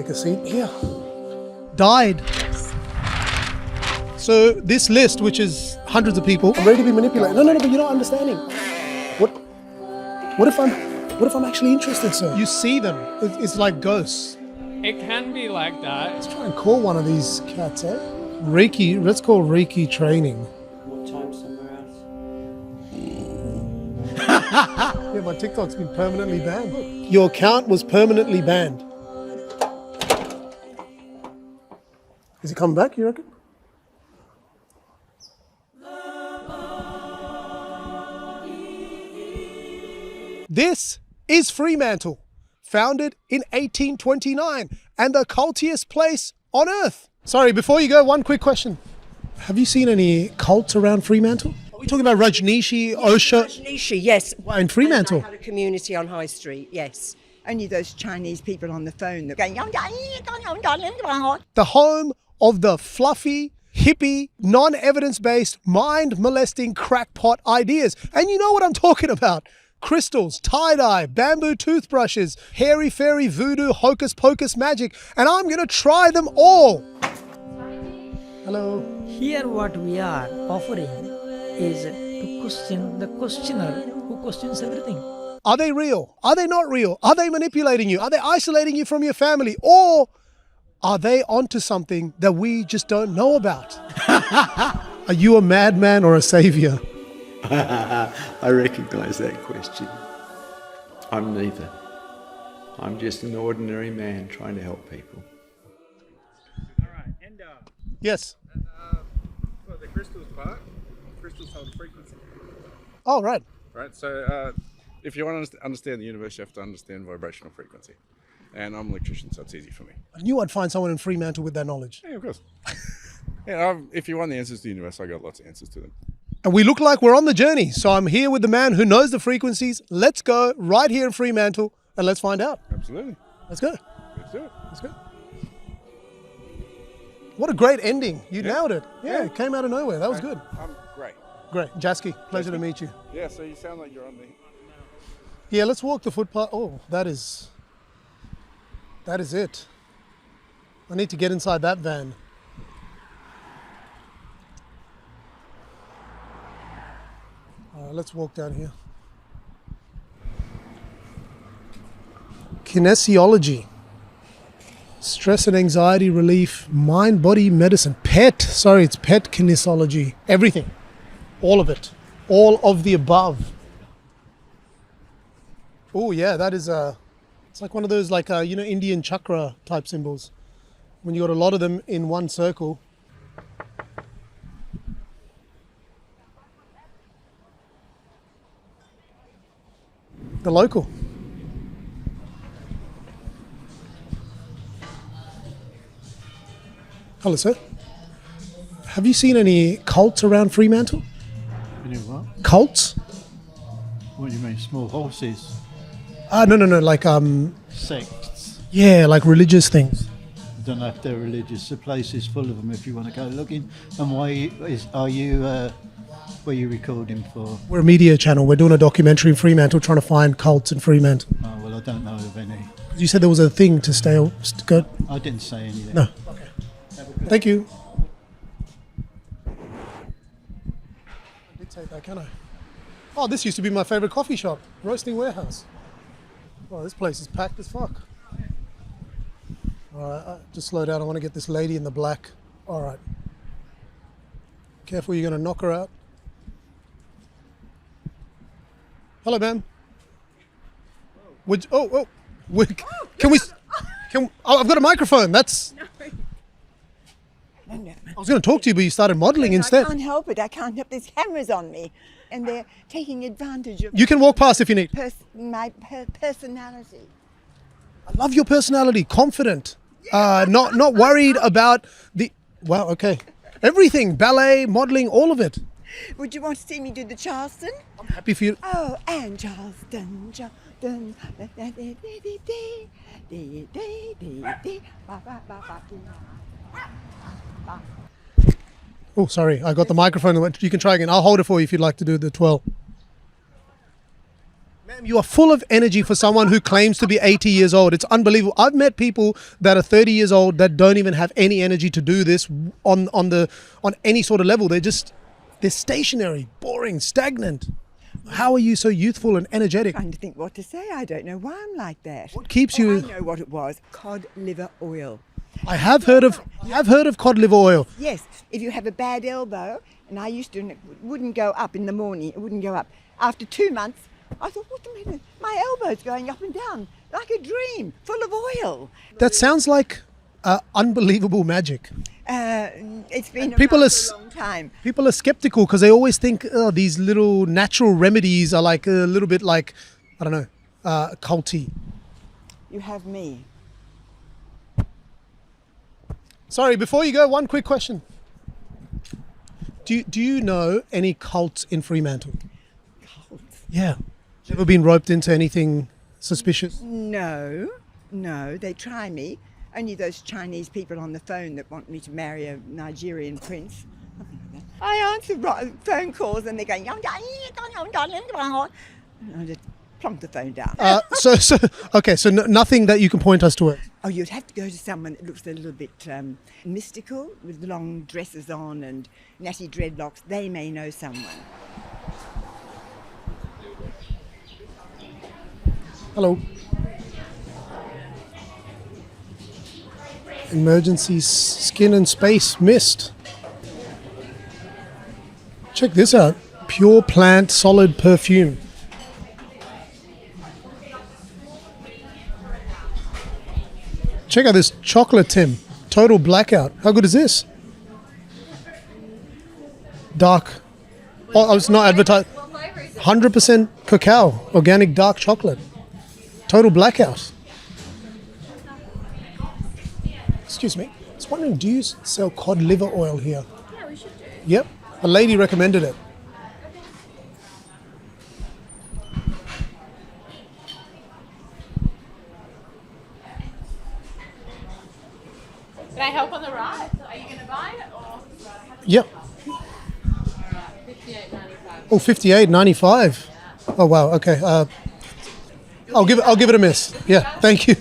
take a seat. Yeah. Died. So this list, which is hundreds of people, I'm ready to be manipulated. No, but you're not understanding. What if I'm actually interested, sir? You see them. It's like ghosts. It can be like that. Let's try and call one of these cats, eh? Reiki, let's call Reiki training. What time somewhere else? Yeah, my TikTok's been permanently banned. Your account was permanently banned. Is he coming back, you reckon? This is Fremantle, founded in 1829 and the cultiest place on earth. Sorry, before you go, one quick question. Have you seen any cults around Fremantle? Are we talking about Rajneeshi, Osho? Rajneeshi, yes. Why, in Fremantle? And I had a community on High Street, yes. Only those Chinese people on the phone that go... The home of the fluffy, hippie, non-evidence-based, mind-molesting crackpot ideas. And you know what I'm talking about. Crystals, tie-dye, bamboo toothbrushes, hairy-fairy voodoo, hocus-pocus magic. And I'm going to try them all. Hello. Here what we are offering is to question the questioner who questions everything. Are they real? Are they not real? Are they manipulating you? Are they isolating you from your family? Or are they onto something that we just don't know about? Are you a madman or a savior? I recognise that question. I'm neither. I'm just an ordinary man trying to help people. All right, and Yes. well, the crystals part. Crystals hold frequency. Oh, right. Right. So if you want to understand the universe, you have to understand vibrational frequency. And I'm an electrician, so it's easy for me. I knew I'd find someone in Fremantle with that knowledge. Yeah, of course. Yeah, if you want the answers to the universe, I got lots of answers to them. And we look like we're on the journey. So I'm here with the man who knows the frequencies. Let's go right here in Fremantle and let's find out. Absolutely. Let's go. Let's do it. Let's go. What a great ending. You nailed it. Yeah, it came out of nowhere. That was good. I'm great. Great. Jasky, pleasure to meet you. Yeah, so you sound like you're on the... Yeah, let's walk the footpath. Oh, that is it. I need to get inside that van. All right, let's walk down here. Kinesiology. Stress and anxiety relief, mind-body medicine. It's pet kinesiology. Everything. All of it. All of the above. Oh yeah, that is it's like one of those Indian chakra type symbols. When you got a lot of them in one circle. The local. Hello, sir. Have you seen any cults around Fremantle? Any what? Cults? What do you mean, small horses? No, like Sects? yeah, like religious things. I don't know if they're religious. The place is full of them if you want to go looking. And were you recording for? We're a media channel. We're doing a documentary in Fremantle trying to find cults in Fremantle. Oh, well, I don't know of any. You said there was a thing to go. I didn't say anything. No. Okay. Thank you. I did say that, can I? Oh, this used to be my favourite coffee shop, Roasting Warehouse. Oh, this place is packed as fuck. All right, just slow down. I want to get this lady in the black. All right. Careful, you're going to knock her out. Hello, ma'am. I've got a microphone. That's... No. I was going to talk to you, but you started modelling instead. I can't help it. I can't help. There's cameras on me. And they're taking advantage of You can walk past if you need. my personality. I love your personality. Confident. Not worried about the... Wow, okay. Everything. Ballet, modelling, all of it. Would you want to see me do the Charleston? I'm happy for you. Oh, and Charleston. Oh, sorry. I got the microphone. You can try again. I'll hold it for you if you'd like to do the twirl. Ma'am, You are full of energy for someone who claims to be 80 years old. It's unbelievable. I've met people that are 30 years old that don't even have any energy to do this on any sort of level. They're stationary, boring, stagnant. How are you so youthful and energetic? Trying to think what to say. I don't know why I'm like that. What keeps you? I know what it was. Cod liver oil. I have heard of cod liver oil. Yes, if you have a bad elbow, and I used to, and it wouldn't go up in the morning. It wouldn't go up. After 2 months, I thought, what the matter? My elbow's going up and down like a dream, full of oil. That sounds like unbelievable magic. It's been People around are for a long time. People are skeptical because they always think these little natural remedies are like a little bit like, I don't know, culty. You have me. Sorry, before you go, one quick question. Do you know any cults in Fremantle? Cults? Yeah. Ever been roped into anything suspicious? No, they try me. Only those Chinese people on the phone that want me to marry a Nigerian prince. I answer phone calls and they're going, and I just plonk the phone down. So nothing that you can point us to. Oh, you'd have to go to someone that looks a little bit mystical, with long dresses on and natty dreadlocks. They may know someone. Hello. Emergency skin and space mist. Check this out. Pure plant solid perfume. Check out this chocolate, Tim. Total blackout. How good is this? Dark. Oh, it's not advertised. 100% cacao. Organic dark chocolate. Total blackout. Excuse me. I was wondering, do you sell cod liver oil here? Yeah, we should do. Yep. A lady recommended it. Can I help on the right? Are you going to buy it or? Yep. $58.95. Oh, $58.95. Oh wow. Okay. I'll give it a miss. Yeah. Thank you.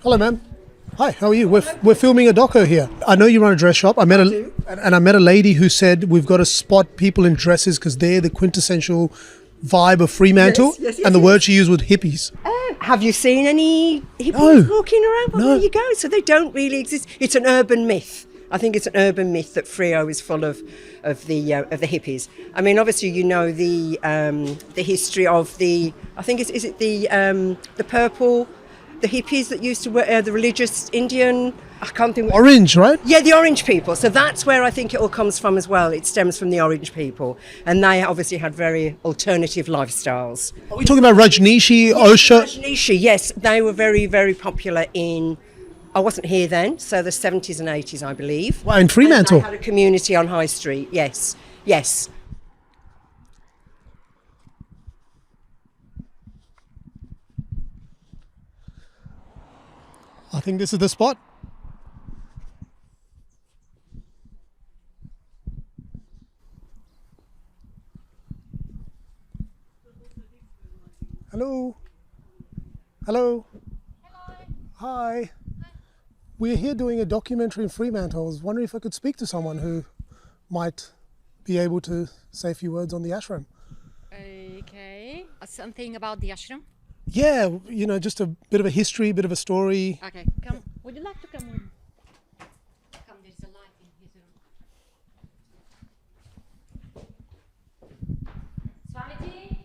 Hello, ma'am. Hi. How are you? We're filming a doco here. I know you run a dress shop. I met a lady who said we've got to spot people in dresses because they're the quintessential vibe of Fremantle. Yes, and the word she used was hippies. Have you seen any hippies walking around? Well, No. there you go. So they don't really exist. It's an urban myth. I think it's an urban myth that Frio is full of the hippies. I mean, obviously, you know the history of the. I think is it the purple, the hippies that used to wear the religious Indian. I can't think. Orange, right? Yeah, the orange people. So that's where I think it all comes from as well. It stems from the orange people, and they obviously had very alternative lifestyles. Are we talking about Rajneeshi, Osho? Rajneeshi, yes, they were very, very popular in. I wasn't here then, so the 70s and 80s, I believe. Wow, in Fremantle. And they had a community on High Street. Yes, yes. I think this is the spot. Hello. Hello. Hi. We're here doing a documentary in Fremantle. I was wondering if I could speak to someone who might be able to say a few words on the ashram. Okay. Something about the ashram? Yeah, you know, just a bit of a history, a bit of a story. Okay, come. Would you like to come with? Come, there's a light in his room. Swamiji,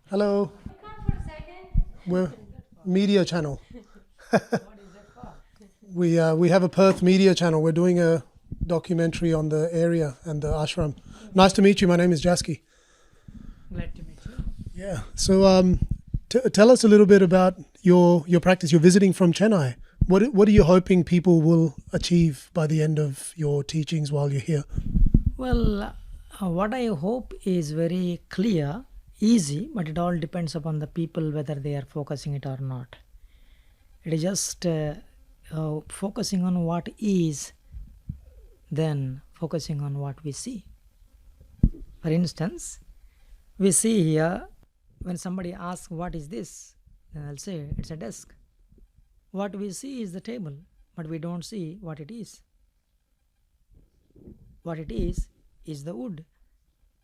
Hello. come for a second. We're media channel. We have a Perth media channel. We're doing a documentary on the area and the ashram. Nice to meet you. My name is Jaski. Glad to meet you. Yeah. So tell us a little bit about your practice. You're visiting from Chennai. What are you hoping people will achieve by the end of your teachings while you're here? Well, what I hope is very clear, easy, but it all depends upon the people whether they are focusing it or not. It is just focusing on what is, then focusing on what we see. For instance, we see here, when somebody asks, what is this? Then I'll say, it's a desk. What we see is the table, but we don't see what it is. What it is the wood.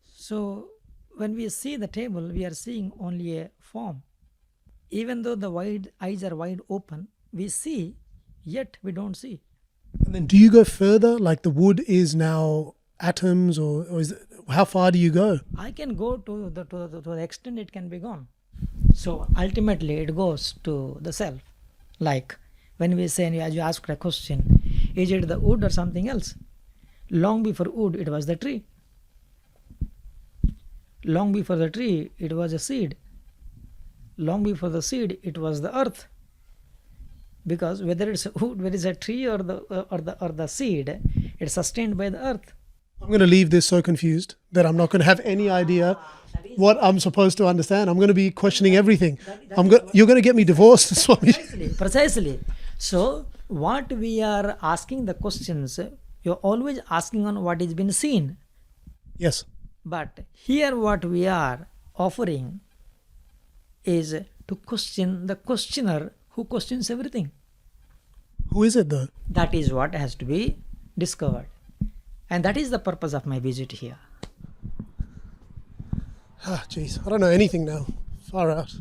So when we see the table, we are seeing only a form. Even though the eyes are wide open, we see, yet we don't see. And then do you go further, like the wood is now atoms, or is it, how far do you go? I can go to the extent it can be gone. So ultimately it goes to the self. Like when we say, as you asked a question, is it the wood or something else? Long before wood, it was the tree. Long before the tree, it was a seed. Long before the seed, it was the earth. Because whether it's a wood, whether it's a tree or the seed, it's sustained by the earth. I'm going to leave this so confused that I'm not going to have any idea what I'm supposed to understand. I'm going to be questioning everything. You're going to get me divorced, Swami. Precisely. So what we are asking the questions, you're always asking on what is been seen. Yes. But here what we are offering is to question the questioner who questions everything. Who is it though? That is what has to be discovered. And that is the purpose of my visit here. Ah, jeez, I don't know anything now. Far out.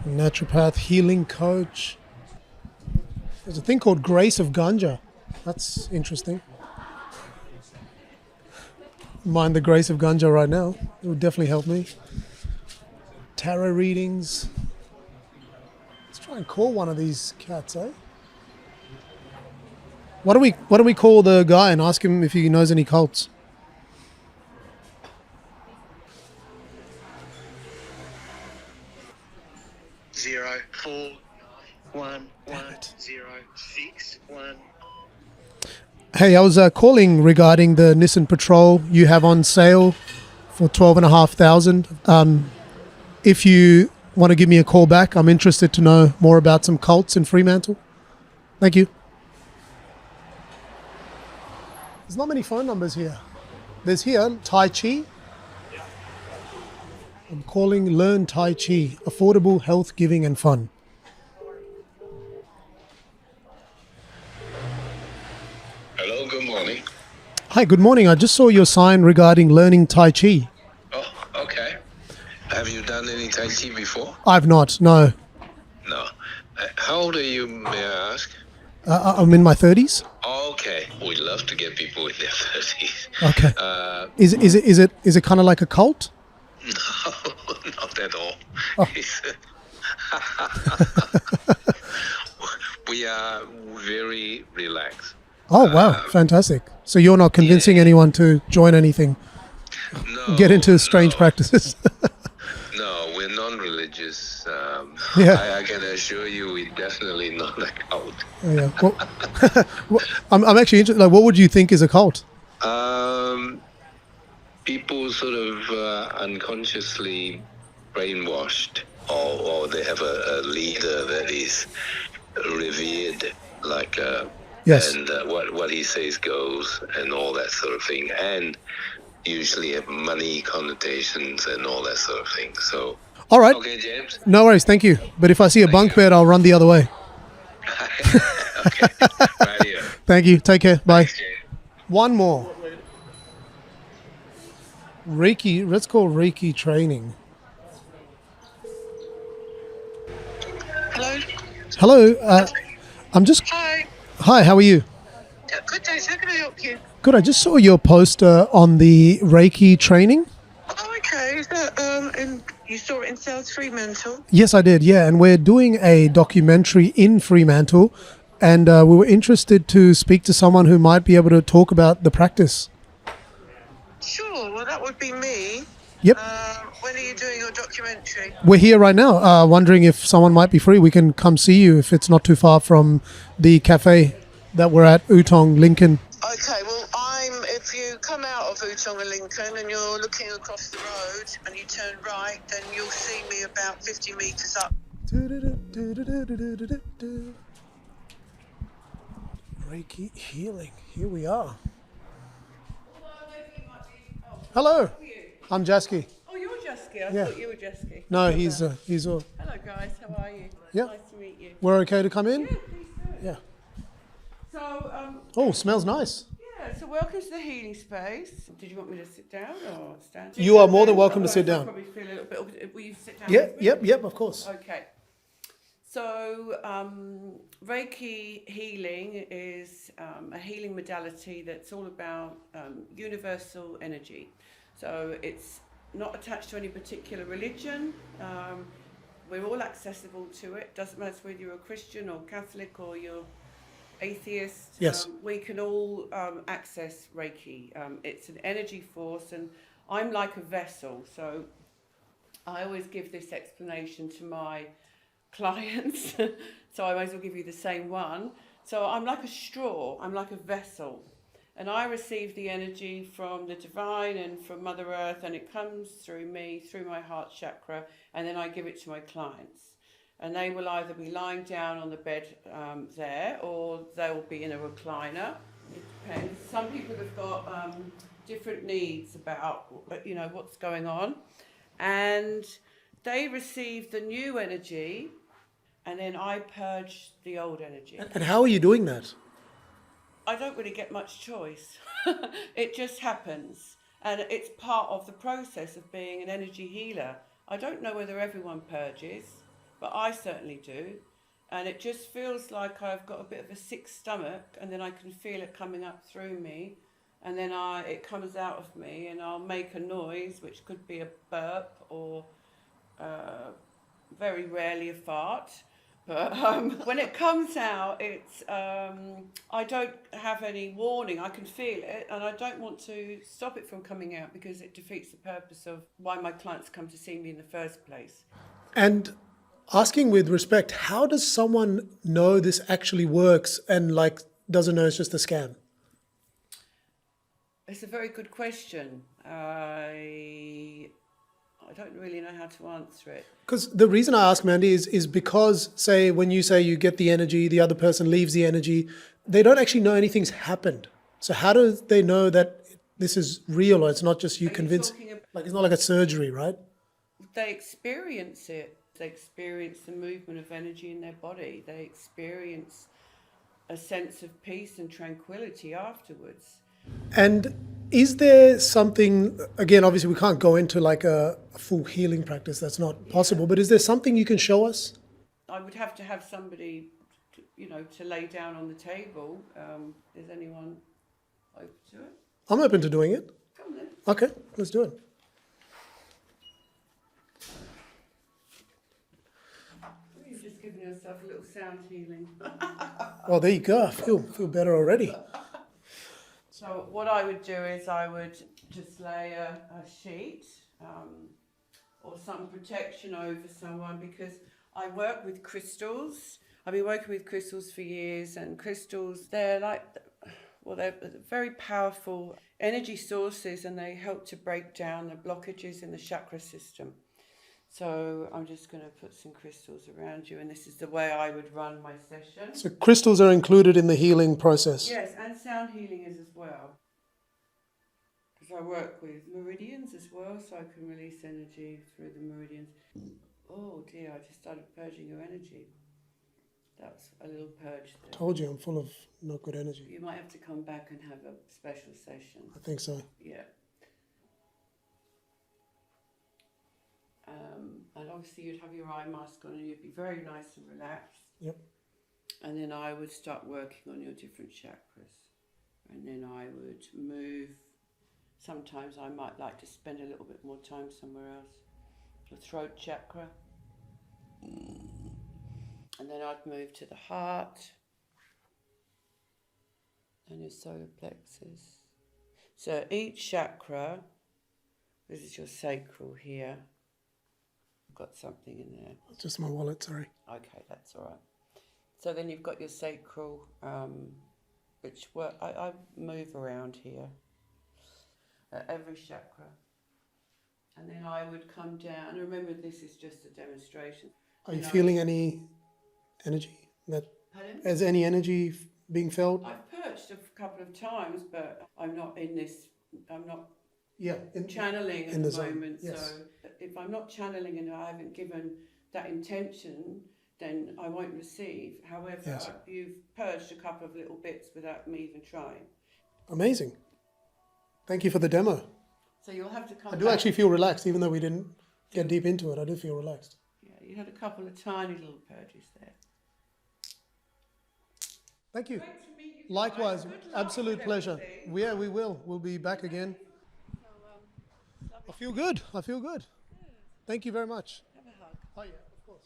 Naturopath, healing coach. There's a thing called Grace of Ganja. That's interesting. Mind the Grace of Ganja right now. It would definitely help me. Tarot readings. Let's try and call one of these cats, eh? What do we call the guy and ask him if he knows any cults? Zero 4 1 1 0 6 1. Hey, I was calling regarding the Nissan Patrol you have on sale for $12,500. If you want to give me a call back, I'm interested to know more about some cults in Fremantle. Thank you. There's not many phone numbers here. There's here Tai Chi. I'm calling Learn Tai Chi. Affordable, health, giving and fun. Hello, good morning. Hi, good morning. I just saw your sign regarding learning Tai Chi. Oh, okay. Have you done any Tai Chi before? I've not, no. No. How old are you, may I ask? I'm in my 30s. Okay. We love to get people in their 30s. Okay. Is it kind of like a cult? No, not at all. Oh. We are very relaxed. Oh, wow. Fantastic. So you're not convincing anyone to join anything? No. Get into strange practices? No, we're non-religious. Yeah. I can assure you we're definitely not a cult. Oh, yeah. Well, I'm actually interested. Like, what would you think is a cult? People sort of unconsciously brainwashed, or they have a leader that is revered, like yes, and what he says goes, and all that sort of thing, and usually have money connotations and all that sort of thing. So, all right. Okay, James. No worries. Thank you. But if I see a bunk bed, I'll run the other way. Okay. Right here. Thank you. Take care. Bye. Thanks, James. One more. Reiki. Let's call Reiki training. Hello. Hello. I'm just. Hi. Hi. How are you? Good, thanks. How can I help you? Good. I just saw your poster on the Reiki training. Oh, okay. Is that and you saw it in South Fremantle? Yes, I did. Yeah, and we're doing a documentary in Fremantle, and we were interested to speak to someone who might be able to talk about the practice. Sure. Well, that would be me. Yep. When are you doing your documentary? We're here right now, wondering if someone might be free. We can come see you if it's not too far from the cafe that we're at, Utong, Lincoln. Okay. Well, if you come out out of Wutonga Lincoln and you're looking across the road and you turn right, then you'll see me about 50 metres up. Reiki healing. Here we are. Hello. I'm Jasky. Oh, you're Jasky. I Yeah. thought you were Jasky. No, he's all. Hello, guys. How are you? Yeah. Nice to meet you. We're okay to come in? Yeah, please do. Yeah. So, Oh, smells nice. yeah. So, welcome to the healing space. Did you want me to sit down or stand? You are more than welcome to sit I down. probably feel a little bit. Will you sit down? Yep, with me? yep, of course. Okay. So, Reiki healing is a healing modality that's all about universal energy. So, it's not attached to any particular religion. We're all accessible to it. Doesn't matter whether you're a Christian or Catholic or you're atheist. Yes. We can all access Reiki. It's an energy force, and I'm like a vessel. So I always give this explanation to my clients. So I might as well give you the same one. So I'm like a straw. I'm like a vessel. And I receive the energy from the divine and from Mother Earth, and it comes through me, through my heart chakra, and then I give it to my clients. And they will either be lying down on the bed there, or they'll be in a recliner. It depends. Some people have got different needs about, what's going on. And they receive the new energy, and then I purge the old energy. And how are you doing that? I don't really get much choice. It just happens. And it's part of the process of being an energy healer. I don't know whether everyone purges, but I certainly do. And it just feels like I've got a bit of a sick stomach, and then I can feel it coming up through me. And then it comes out of me, and I'll make a noise, which could be a burp or very rarely a fart. But when it comes out, it's I don't have any warning. I can feel it, and I don't want to stop it from coming out because it defeats the purpose of why my clients come to see me in the first place. And asking with respect, how does someone know this actually works and doesn't know it's just a scam? It's a very good question. I don't really know how to answer it. Because the reason I ask, Mandy, is because, say, when you say you get the energy, the other person leaves the energy, they don't actually know anything's happened. So how do they know that this is real, or it's not just you convinced? It's not like a surgery, right? They experience it. They experience the movement of energy in their body. They experience a sense of peace and tranquility afterwards. And is there something, again, obviously we can't go into a full healing practice, that's not possible, but is there something you can show us? I would have to have somebody, to lay down on the table. Is anyone open to it? I'm open to doing it. Come then. Okay, let's do it. You've just given yourself a little sound healing. Well, there you go. I feel better already. So what I would do is I would just lay a sheet or some protection over someone, because I work with crystals. I've been working with crystals for years, and crystals, they're very powerful energy sources, and they help to break down the blockages in the chakra system. So I'm just going to put some crystals around you, and this is the way I would run my session. So crystals are included in the healing process? Yes, and sound healing is as well. Because I work with meridians as well, so I can release energy through the meridians. Oh dear, I just started purging your energy. That's a little purge there. Told you I'm full of not good energy. You might have to come back and have a special session. I think so. Yeah. And obviously you'd have your eye mask on and you'd be very nice and relaxed. Yep. And then I would start working on your different chakras. And then I would move. Sometimes I might like to spend a little bit more time somewhere else. The throat chakra. And then I'd move to the heart and your solar plexus. So each chakra, this is your sacral here. I've got something in there. It's just my wallet, sorry. Okay, that's all right. So then you've got your sacral, which I move around here. at every chakra. And then I would come down. And remember, this is just a demonstration. Are you feeling any energy? Pardon? Is any energy being felt? I've perched a couple of times, but I'm not in this. I'm not channeling in at the the moment. Yes. So if I'm not channeling and I haven't given that intention, then I won't receive. However, Yes. you've purged a couple of little bits without me even trying. Amazing. Thank you for the demo. So you'll have to come I do back. actually feel relaxed, even though we didn't get deep into it. I do feel relaxed. Yeah, you had a couple of tiny little purges there. Thank you. Great to meet you guys. Likewise, Good luck absolute with pleasure. everything. Yeah, we will. We'll be back again. I feel good. I feel good. Thank you very much. Have a hug. Oh yeah, of course.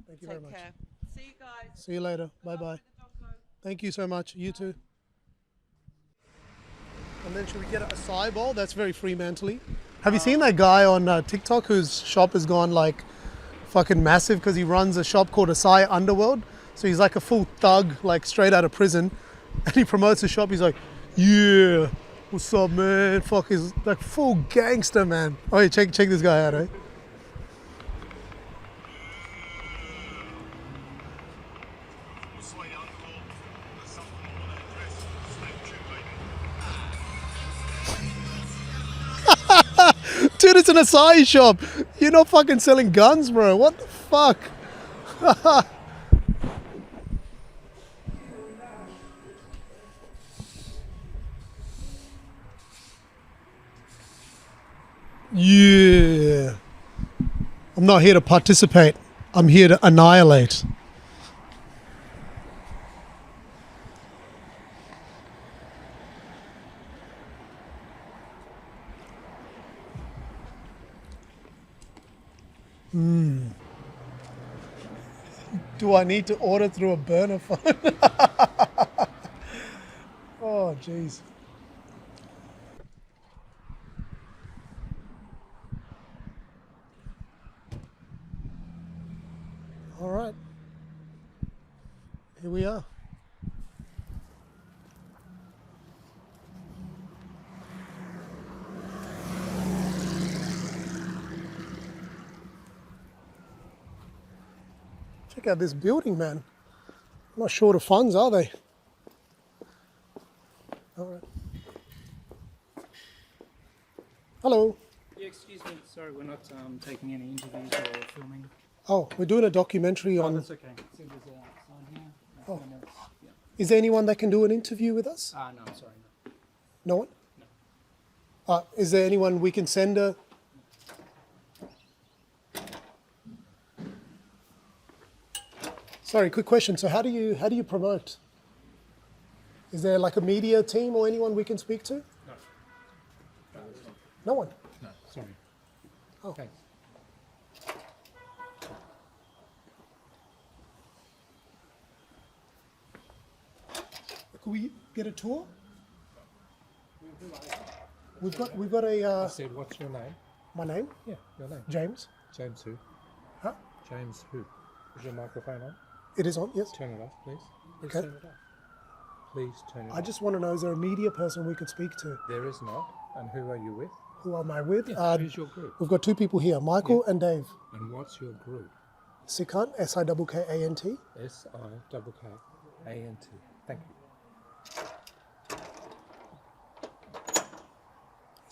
Thank you Take very much. care. See you guys. See you later. Bye bye. Thank you so much. You too. And then should we get a acai bowl? That's very Fremantle-y. Have you seen that guy on TikTok whose shop has gone like fucking massive because he runs a shop called Acai Underworld? So he's like a full thug, like straight out of prison, and he promotes the shop. He's like, yeah, what's up, man? Fuck, he's like full gangster, man. Oh, yeah, check this guy out, eh? Dude, it's an acai shop. You're not fucking selling guns, bro. What the fuck? Yeah. I'm not here to participate. I'm here to annihilate. Do I need to order through a burner phone? Oh, jeez. All right. Here we are. Check out this building, man. I'm not short of funds, are they? All right. Hello. Yeah, excuse me. Sorry, we're not taking any interviews or filming. Oh, we're doing a documentary on... That's okay. See, there's a sign here. Oh. Someone else. Yeah. Is there anyone that can do an interview with us? No, I'm sorry. No. No one? No. Is there anyone we can send a... Sorry, quick question. So how do you promote? Is there like a media team or anyone we can speak to? No. No one? No, sorry. Oh. Thanks. Could we get a tour? We've got a... I said, what's your name? My name? Yeah, your name. James. James who? Huh? James who? Is your microphone on? It is on, yes. Turn it off, please. Please Okay. turn it off. Please turn it off. I just want to know, is there a media person we could speak to? There is not. And who are you with? Who am I with? Yeah, who's your group? We've got two people here, Michael and Dave. And what's your group? Sikant, S-I-K-K-A-N-T. S-I-K-K-A-N-T. Thank you.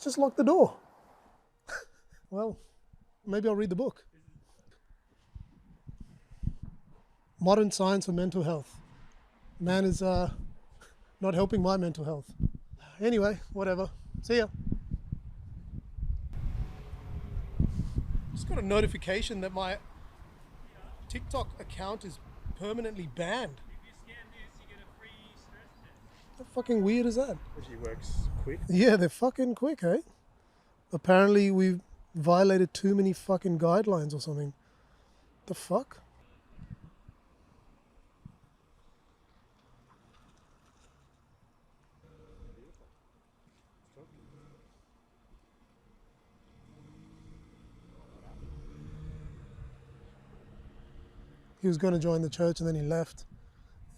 Just lock the door. Well, maybe I'll read the book. Modern Science of Mental Health. Man is not helping my mental health. Anyway, whatever. See ya. Just got a notification that my TikTok account is permanently banned. How fucking weird is that? She works quick. Yeah, they're fucking quick, eh? Apparently we've violated too many fucking guidelines or something. The fuck? He was going to join the church and then he left.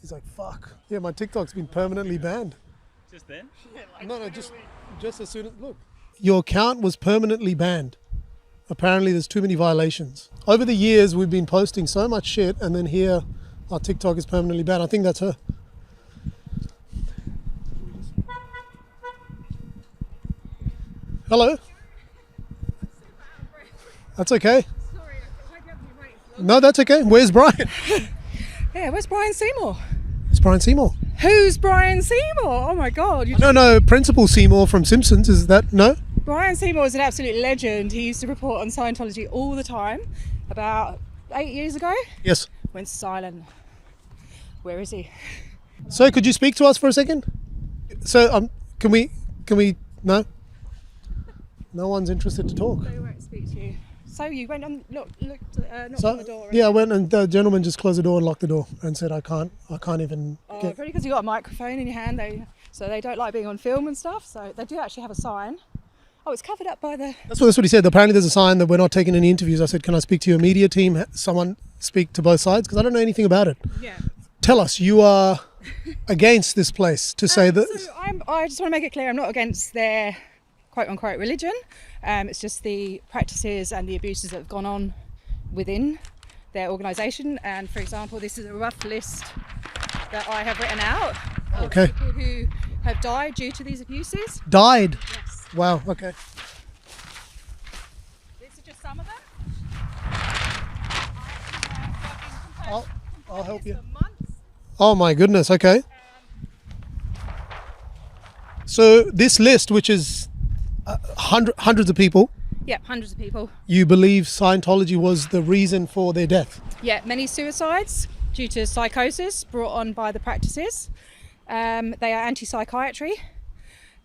He's like, fuck. Yeah, my TikTok's been permanently banned. Just then? No, just as soon as, look. Your account was permanently banned. Apparently there's too many violations. Over the years, we've been posting so much shit, and then here, our TikTok is permanently banned. I think that's her. Hello? That's okay. No, that's okay. Where's Brian? Yeah, where's Brian Seymour? It's Brian Seymour. Who's Brian Seymour? Oh my God. No, Principal Seymour from Simpsons. Is that, no? Brian Seymour is an absolute legend. He used to report on Scientology all the time. About 8 years ago? Yes. Went silent. Where is he? So could you speak to us for a second? So can we, no? No one's interested to talk. They won't speak to you. So you went and knocked So, on the door? yeah, I went and the gentleman just closed the door and locked the door and said, I can't even get... Probably because you got a microphone in your hand, so they don't like being on film and stuff, so they do actually have a sign. Oh, it's covered up by the... That's what he said. Apparently there's a sign that we're not taking any interviews. I said, can I speak to your media team? Someone speak to both sides? Because I don't know anything about it. Yeah. Tell us, you are against this place to say that... So I just want to make it clear, I'm not against their quote-unquote religion. It's just the practices and the abuses that have gone on within their organisation. And for example, this is a rough list that I have written out of people who have died due to these abuses. Died? Yes. Wow, okay. These are just some of them. I'll help you. Oh my goodness, okay. So this list, which is hundreds of people. Yeah, hundreds of people. You believe Scientology was the reason for their death? Yeah, many suicides due to psychosis brought on by the practices. They are anti-psychiatry.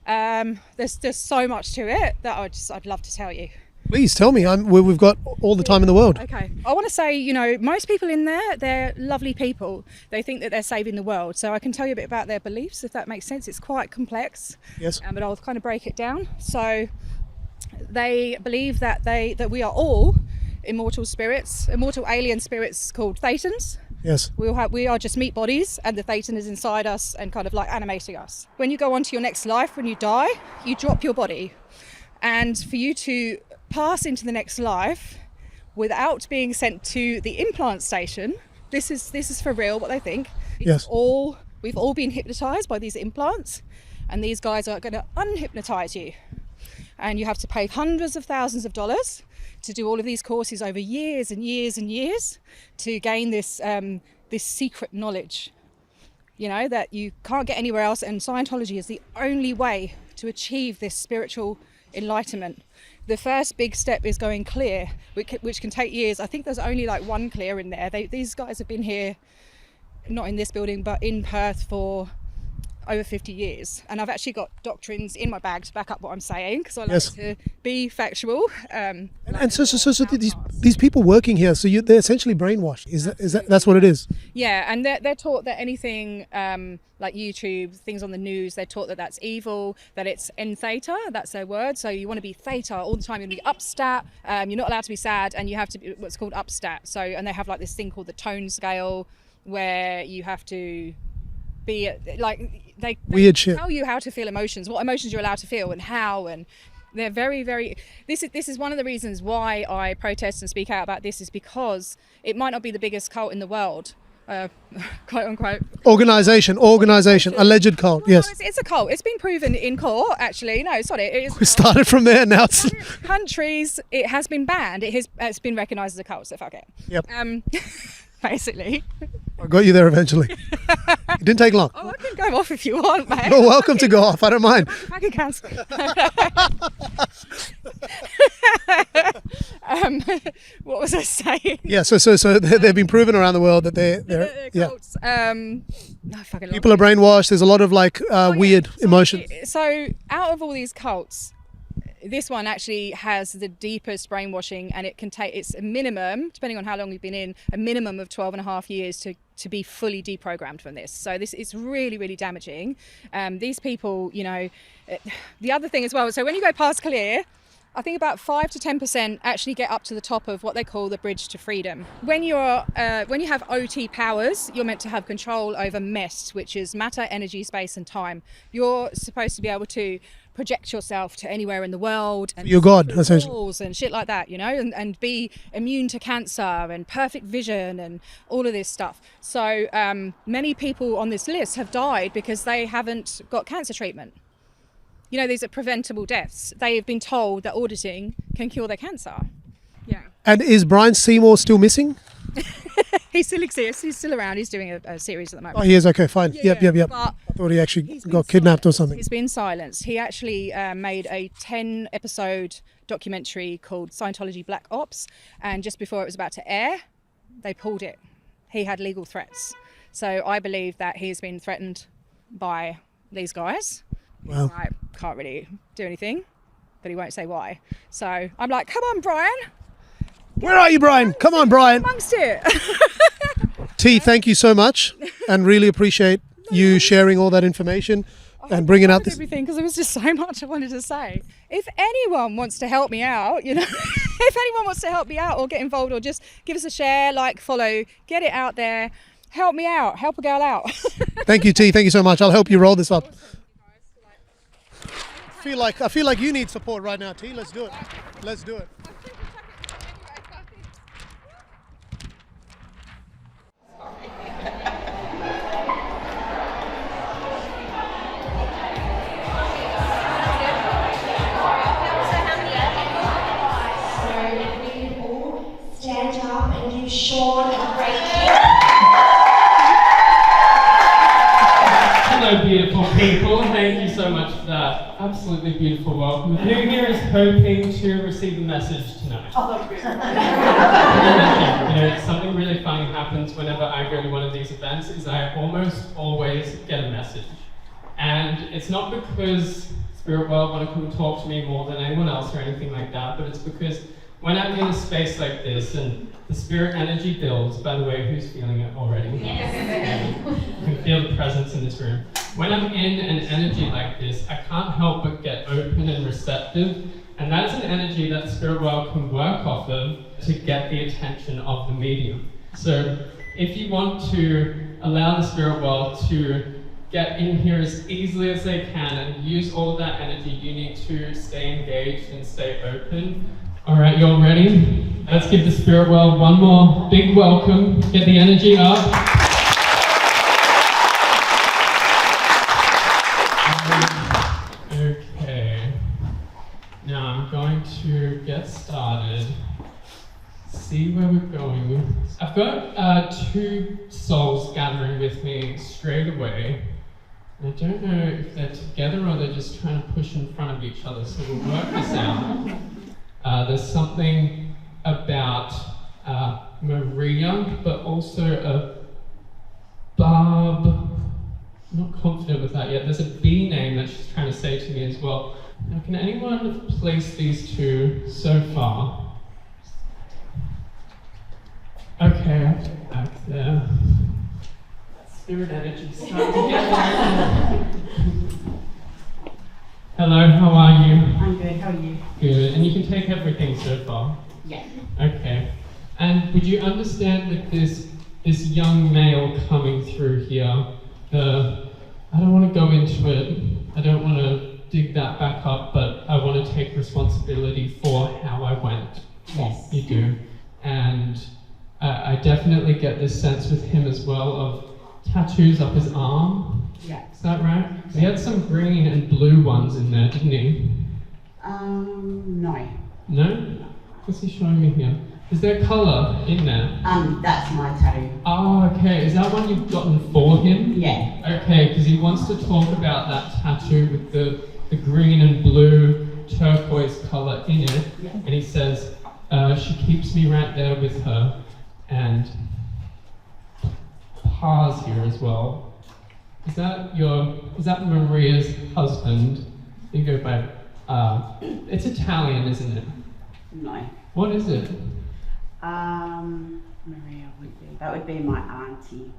There's so much to it that I'd love to tell you. Please tell me. We've got all the time in the world. Okay. I want to say, most people in there, they're lovely people. They think that they're saving the world. So I can tell you a bit about their beliefs, if that makes sense. It's quite complex. Yes. But I'll kind of break it down. So they believe that we are all immortal spirits, immortal alien spirits called thetans. Yes. We are just meat bodies, and the thetan is inside us and kind of like animating us. When you go on to your next life, when you die, you drop your body. And for you to pass into the next life without being sent to the implant station, this is for real what they think. Yes. We've all been hypnotized by these implants, and these guys are going to unhypnotize you, and you have to pay hundreds of thousands of dollars to do all of these courses over years and years and years to gain this secret knowledge, that you can't get anywhere else, and Scientology is the only way to achieve this spiritual enlightenment. The first big step is going clear, which can take years. I think there's only like one clear in there. These guys have been here, not in this building, but in Perth for over 50 years. And I've actually got doctrines in my bag to back up what I'm saying, because I like to be factual. And so these people working here, so they're essentially brainwashed. Is that's what it is? Yeah, and they're taught that anything like YouTube, things on the news, they're taught that that's evil, that it's en theta, that's their word. So you want to be theta all the time, you want to be upstat, you're not allowed to be sad, and you have to be what's called upstat. So, and they have like this thing called the tone scale, where you have to be like, they weird shit. Tell you how to feel emotions, what emotions you're allowed to feel, and how. And they're very, very. This is one of the reasons why I protest and speak out about this, is because it might not be the biggest cult in the world, quote unquote. Organization, alleged cult. Yes. No, it's a cult. It's been proven in court. Actually, no, sorry. It is. We started from there. Now it's countries. It has been banned. It's been recognised as a cult. So fuck it. Yep. Basically. I got you there eventually. It didn't take long. Oh, I can go off if you want, mate. You're welcome to go off. I don't mind. I can cancel. What was I saying? Yeah, so they've been proven around the world that they're cults. People are brainwashed. There's a lot of weird emotions. So out of all these cults, this one actually has the deepest brainwashing, and it's a minimum, depending on how long you've been in, a minimum of 12 and a half years to be fully deprogrammed from this. So this is really, really damaging. These people, the other thing as well, so when you go past clear, I think about 5 to 10% actually get up to the top of what they call the bridge to freedom. When you have OT powers, you're meant to have control over MEST, which is matter, energy, space, and time. You're supposed to be able to project yourself to anywhere in the world and You're God, through essentially. walls and shit like that, you know, and be immune to cancer and perfect vision and all of this stuff. So many people on this list have died because they haven't got cancer treatment. You know, these are preventable deaths. They have been told that auditing can cure their cancer. Yeah. And is Brian Seymour still missing? He still exists. He's still around. He's doing a series at the moment. Oh, he is? Okay, fine. Yep. But I thought he actually got kidnapped or something. He's been silenced. He actually made a 10-episode documentary called Scientology Black Ops. And just before it was about to air, they pulled it. He had legal threats. So I believe that he's been threatened by these guys. Wow. I can't really do anything, but he won't say why. So I'm like, come on, Brian. Where are you, Brian? Come on, Brian. Amongst it. T, thank you so much, and really appreciate you sharing all that information and bringing out this. Everything, because there was just so much I wanted to say. If anyone wants to help me out, you know, if anyone wants to help me out or get involved or just give us a share, like, follow, get it out there, help me out, help a girl out. Thank you, T. Thank you so much. I'll help you roll this up. I feel like you need support right now, T. Let's do it. Let's do it. Stand up and give Sean a great Hello, beautiful people. Thank you so much for that absolutely beautiful welcome. Who here is hoping to receive a message tonight? You know, something really funny happens whenever I go to one of these events is I almost always get a message. And it's not because Spirit World want to come talk to me more than anyone else or anything like that, but it's because when I'm in a space like this and the spirit energy builds, by the way, who's feeling it already? Yes. You can feel the presence in this room. When I'm in an energy like this, I can't help but get open and receptive, and that is an energy that the spirit world can work off of to get the attention of the medium. So if you want to allow the spirit world to get in here as easily as they can and use all of that energy, you need to stay engaged and stay open. All right, you all ready? Let's give the spirit world one more big welcome. Get the energy up. Okay. Now I'm going to get started. See where we're going. I've got two souls gathering with me straight away. I don't know if they're together or they're just trying to push in front of each other, so we'll work this out. There's something about Maria, but also a Barb. I'm not confident with that yet. There's a B name that she's trying to say to me as well. Now, can anyone place these two so far? Okay, I'll get back there. Spirit energy starting to get there. Hello, how are you? I'm good, how are you? Good, and you can take everything so far? Yeah. Okay. And would you understand that this young male coming through here, I don't want to go into it, I don't want to dig that back up, but I want to take responsibility for how I went. Yes. You do. And I definitely get this sense with him as well of tattoos up his arm. Yeah. Is that right? He had some green and blue ones in there, didn't he? No. No? What's he showing me here? Is there colour in there? That's my tattoo. Oh, okay. Is that one you've gotten for him? Yeah. Okay, because he wants to talk about that tattoo with the green and blue turquoise colour in it. Yeah. And he says, she keeps me right there with her. And Pa's here as well. Is that Maria's husband? You go by, it's Italian, isn't it? No. What is it? Maria would be my auntie.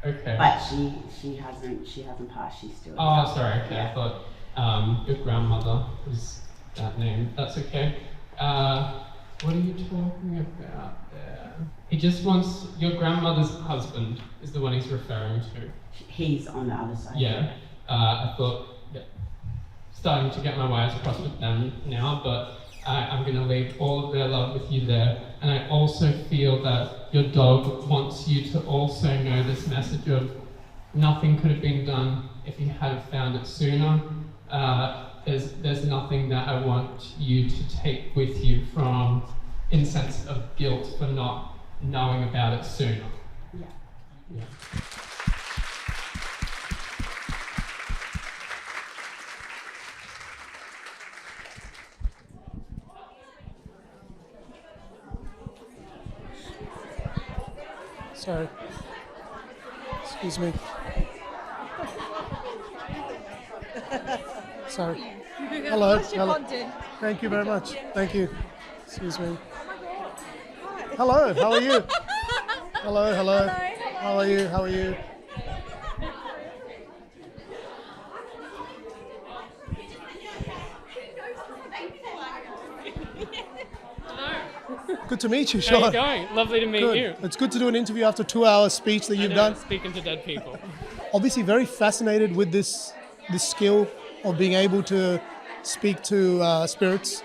Okay. But she hasn't passed, she's still. Oh, sorry, okay, Yeah. I thought your grandmother was that name. That's okay. What are you talking about there? He just wants your grandmother's husband is the one he's referring to. He's on the other side. Yeah. I thought, starting to get my wires crossed with them now, but I'm going to leave all of their love with you there. And I also feel that your dog wants you to also know this message of nothing could have been done if you had found it sooner. There's nothing that I want you to take with you from in sense of guilt for not knowing about it sooner. Yeah. Sorry. Excuse me. Sorry. Hello. Hello. Thank you very much. Thank you. Excuse me. Hello. How are you? Hello. Hello. How are you? How are you? Good to meet you, Sean. How are you going? Lovely to meet you. It's good to do an interview after a 2-hour speech that you've done. Speaking to dead people. Obviously very fascinated with this skill of being able to speak to spirits.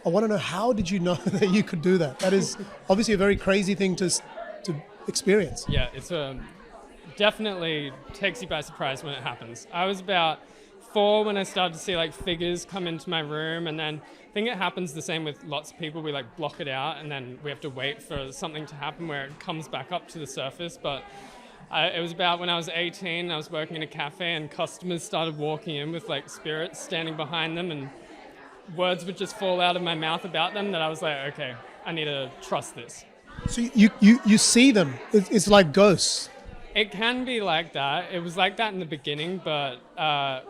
I want to know, how did you know that you could do that? That is obviously a very crazy thing to experience. Yeah, it's definitely takes you by surprise when it happens. I was about 4 when I started to see like figures come into my room, and then I think it happens the same with lots of people. We like block it out and then we have to wait for something to happen where it comes back up to the surface. But it was about when I was 18, I was working in a cafe and customers started walking in with like spirits standing behind them, and words would just fall out of my mouth about them that I was like, okay, I need to trust this. So you see them. It's like ghosts. It can be like that. It was like that in the beginning, but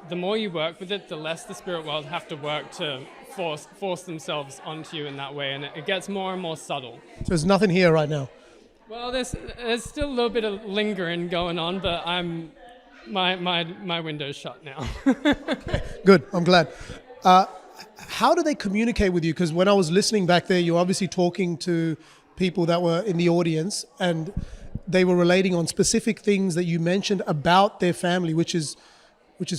the more you work with it, the less the spirit world have to work to force themselves onto you in that way, and it gets more and more subtle. So there's nothing here right now. Well, there's still a little bit of lingering going on, but my window's shut now. Okay, good. I'm glad. How do they communicate with you? Because when I was listening back there, you were obviously talking to people that were in the audience, and they were relating on specific things that you mentioned about their family, which is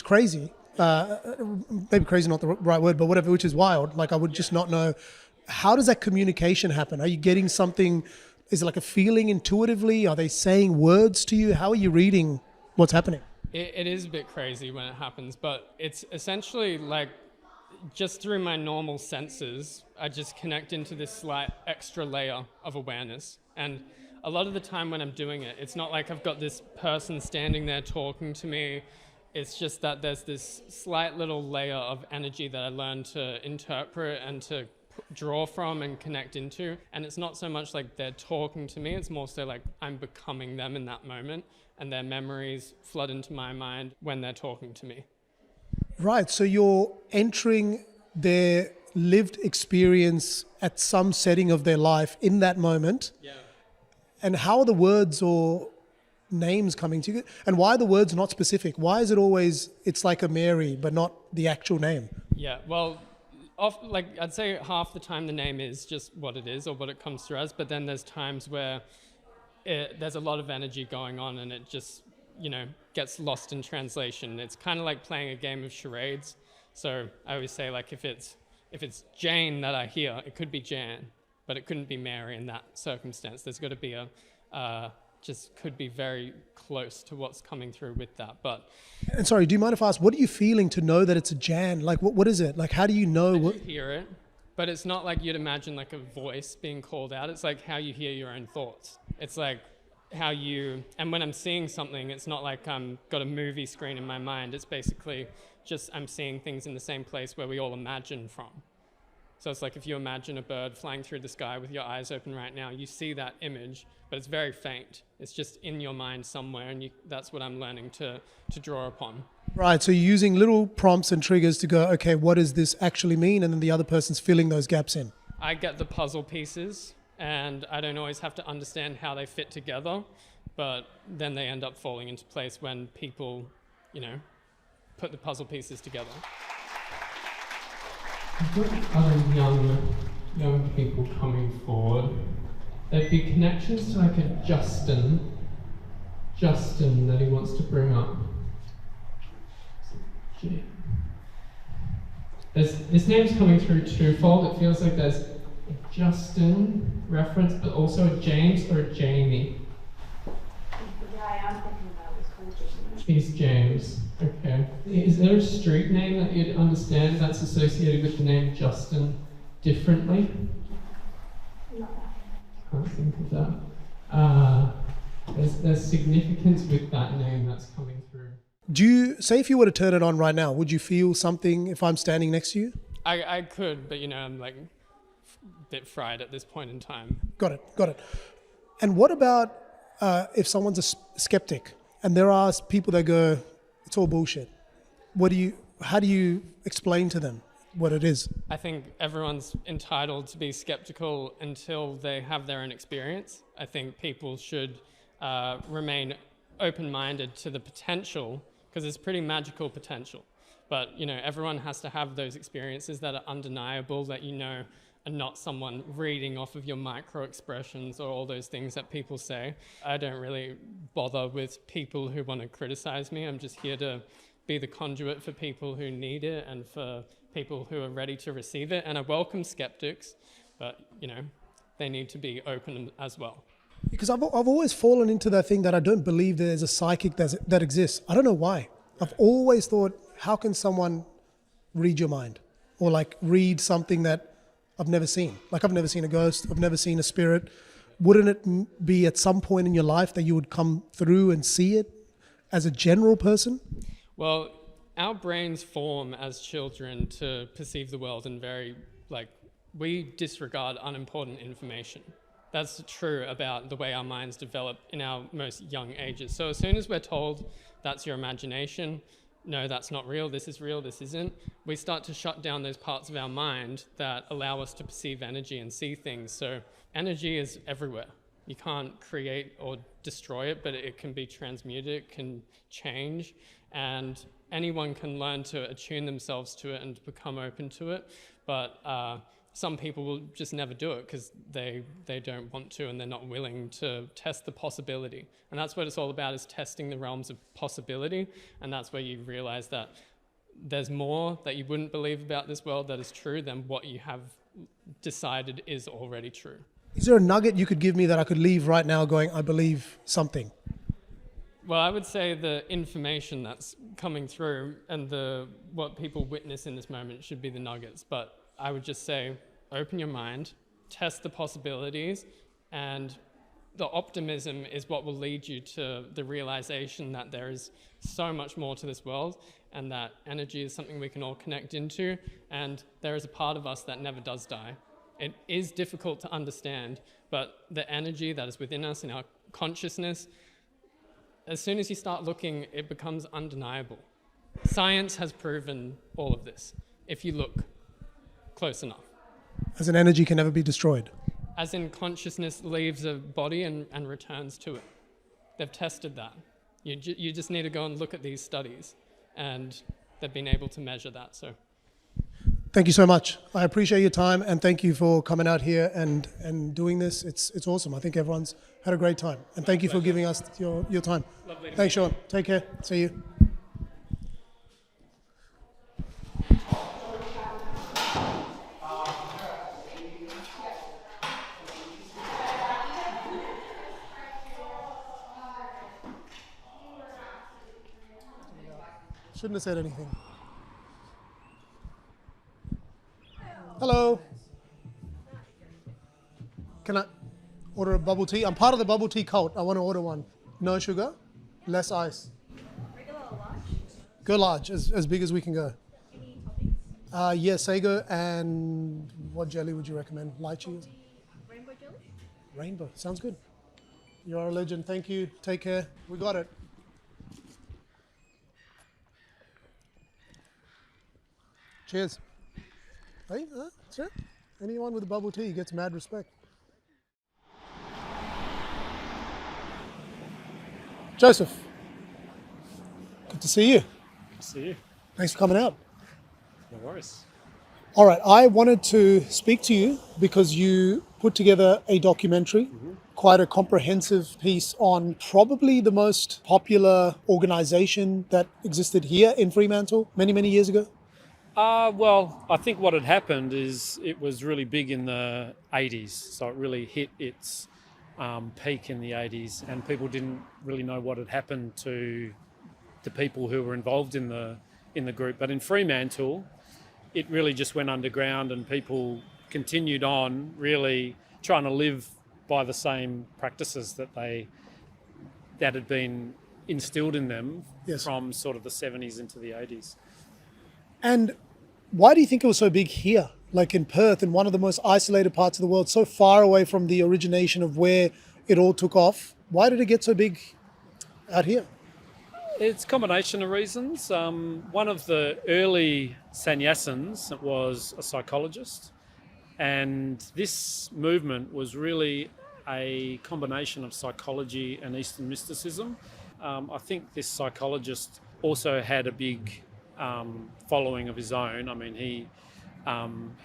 crazy. Maybe crazy not the right word, but whatever, which is wild. Like, I would just not know. How does that communication happen? Are you getting something? Is it like a feeling intuitively? Are they saying words to you? How are you reading what's happening? It is a bit crazy when it happens, but it's essentially like just through my normal senses, I just connect into this slight extra layer of awareness. And a lot of the time when I'm doing it, it's not like I've got this person standing there talking to me. It's just that there's this slight little layer of energy that I learn to interpret and to draw from and connect into. And it's not so much like they're talking to me, it's more so like I'm becoming them in that moment, and their memories flood into my mind when they're talking to me. Right, so you're entering their lived experience at some setting of their life in that moment. Yeah. And how are the words or names coming to you? And why are the words not specific? Why is it always, it's like a Mary, but not the actual name? Yeah, well, like I'd say half the time the name is just what it is or what it comes through as, but then there's times where there's a lot of energy going on and it just, gets lost in translation. It's kind of like playing a game of charades. So I always say, like, if it's Jane that I hear, it could be Jan, but it couldn't be Mary in that circumstance. There's got to be just could be very close to what's coming through with that. But and sorry, do you mind if I ask, what are you feeling to know that it's a Jan? Like, what is it? Like, how do you know? You hear it, but it's not like you'd imagine like a voice being called out. It's like how you hear your own thoughts. It's like how you, and when I'm seeing something, it's not like I'm got a movie screen in my mind. It's basically just I'm seeing things in the same place where we all imagine from. So it's like if you imagine a bird flying through the sky with your eyes open right now, you see that image, but it's very faint. It's just in your mind somewhere, and that's what I'm learning to draw upon. Right, so you're using little prompts and triggers to go, okay, what does this actually mean? And then the other person's filling those gaps in. I get the puzzle pieces, and I don't always have to understand how they fit together, but then they end up falling into place when people, put the puzzle pieces together. I've got other young people coming forward. There'd be connections to like a Justin that he wants to bring up. This name's coming through twofold. It feels like there's a Justin reference, but also a James or a Jamie. The guy I'm thinking about is called James. He's James. Okay. Is there a street name that you'd understand that's associated with the name Justin differently? Not that. Can't think of that. There's significance with that name that's coming through. Do you, say if you were to turn it on right now, would you feel something if I'm standing next to you? I could, but I'm like a bit fried at this point in time. Got it. And what about if someone's a skeptic and there are people that go, it's all bullshit? How do you explain to them what it is? I think everyone's entitled to be skeptical until they have their own experience. I think people should remain open-minded to the potential, because it's pretty magical potential. But everyone has to have those experiences that are undeniable, that are not someone reading off of your micro expressions or all those things that people say. I don't really bother with people who want to criticize me. I'm just here to be the conduit for people who need it and for people who are ready to receive it. And I welcome skeptics, but they need to be open as well. Because I've always fallen into that thing that I don't believe there's a psychic that exists. I don't know why. I've always thought, how can someone read your mind? Or like read something that I've never seen? Like I've never seen a ghost, I've never seen a spirit. Wouldn't it be at some point in your life that you would come through and see it as a general person? Well, our brains form as children to perceive the world in we disregard unimportant information. That's true about the way our minds develop in our most young ages. So as soon as we're told that's your imagination, no, that's not real, this is real, this isn't, we start to shut down those parts of our mind that allow us to perceive energy and see things. So energy is everywhere. You can't create or destroy it, but it can be transmuted, it can change, and anyone can learn to attune themselves to it and become open to it. But some people will just never do it because they don't want to and they're not willing to test the possibility. And that's what it's all about, is testing the realms of possibility. And that's where you realize that there's more that you wouldn't believe about this world that is true than what you have decided is already true. Is there a nugget you could give me that I could leave right now going, I believe something? Well, I would say the information that's coming through and what people witness in this moment should be the nuggets. But I would just say, open your mind, test the possibilities, and the optimism is what will lead you to the realization that there is so much more to this world and that energy is something we can all connect into, and there is a part of us that never does die. It is difficult to understand, but the energy that is within us in our consciousness, as soon as you start looking, it becomes undeniable. Science has proven all of this, if you look close enough. As an energy can never be destroyed. As in consciousness leaves a body and returns to it. They've tested that. You just need to go and look at these studies, and they've been able to measure that. So, thank you so much. I appreciate your time, and thank you for coming out here and doing this. It's awesome. I think everyone's had a great time, and thank you for giving us your time. Lovely. Thanks, Sean. Take care. See you. Shouldn't have said anything. Hello. Can I order a bubble tea? I'm part of the bubble tea cult. I want to order one. No sugar, less ice. Regular or large? Go large, as big as we can go. Any toppings? Yeah, sago, and what jelly would you recommend? Lychee? Rainbow jelly? Rainbow, sounds good. You're a legend. Thank you. Take care. We got it. Cheers. Hey, that's it. Anyone with a bubble tea gets mad respect. Joseph, good to see you. Good to see you. Thanks for coming out. No worries. All right, I wanted to speak to you because you put together a documentary, quite a comprehensive piece on probably the most popular organization that existed here in Fremantle many, many years ago. Well, I think what had happened is it was really big in the 80s, so it really hit its peak in the 80s, and people didn't really know what had happened to the people who were involved in the group. But in Fremantle, it really just went underground, and people continued on really trying to live by the same practices that had been instilled in them from sort of the 70s into the 80s. And why do you think it was so big here, like in Perth, in one of the most isolated parts of the world, so far away from the origination of where it all took off? Why did it get so big out here? It's a combination of reasons. One of the early sannyasins was a psychologist, and this movement was really a combination of psychology and Eastern mysticism. I think this psychologist also had a big following of his own. I mean, he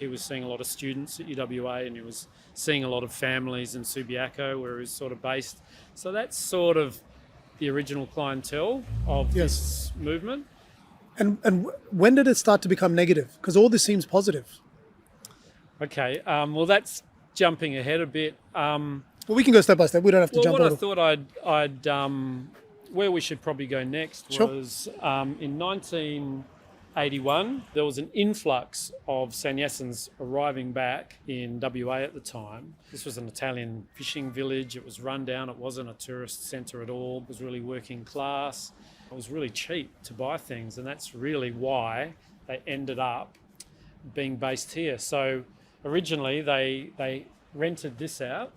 was seeing a lot of students at UWA, and he was seeing a lot of families in Subiaco where he was sort of based. So that's sort of the original clientele of this movement. And when did it start to become negative? Because all this seems positive. Okay, well, that's jumping ahead a bit. Well, we can go step by step. We don't have to jump over. What I thought I'd where we should probably go next was in 1981, there was an influx of sannyasins arriving back in WA at the time. This was an Italian fishing village. It was run down. It wasn't a tourist centre at all. It was really working class. It was really cheap to buy things, and that's really why they ended up being based here. So originally they rented this out,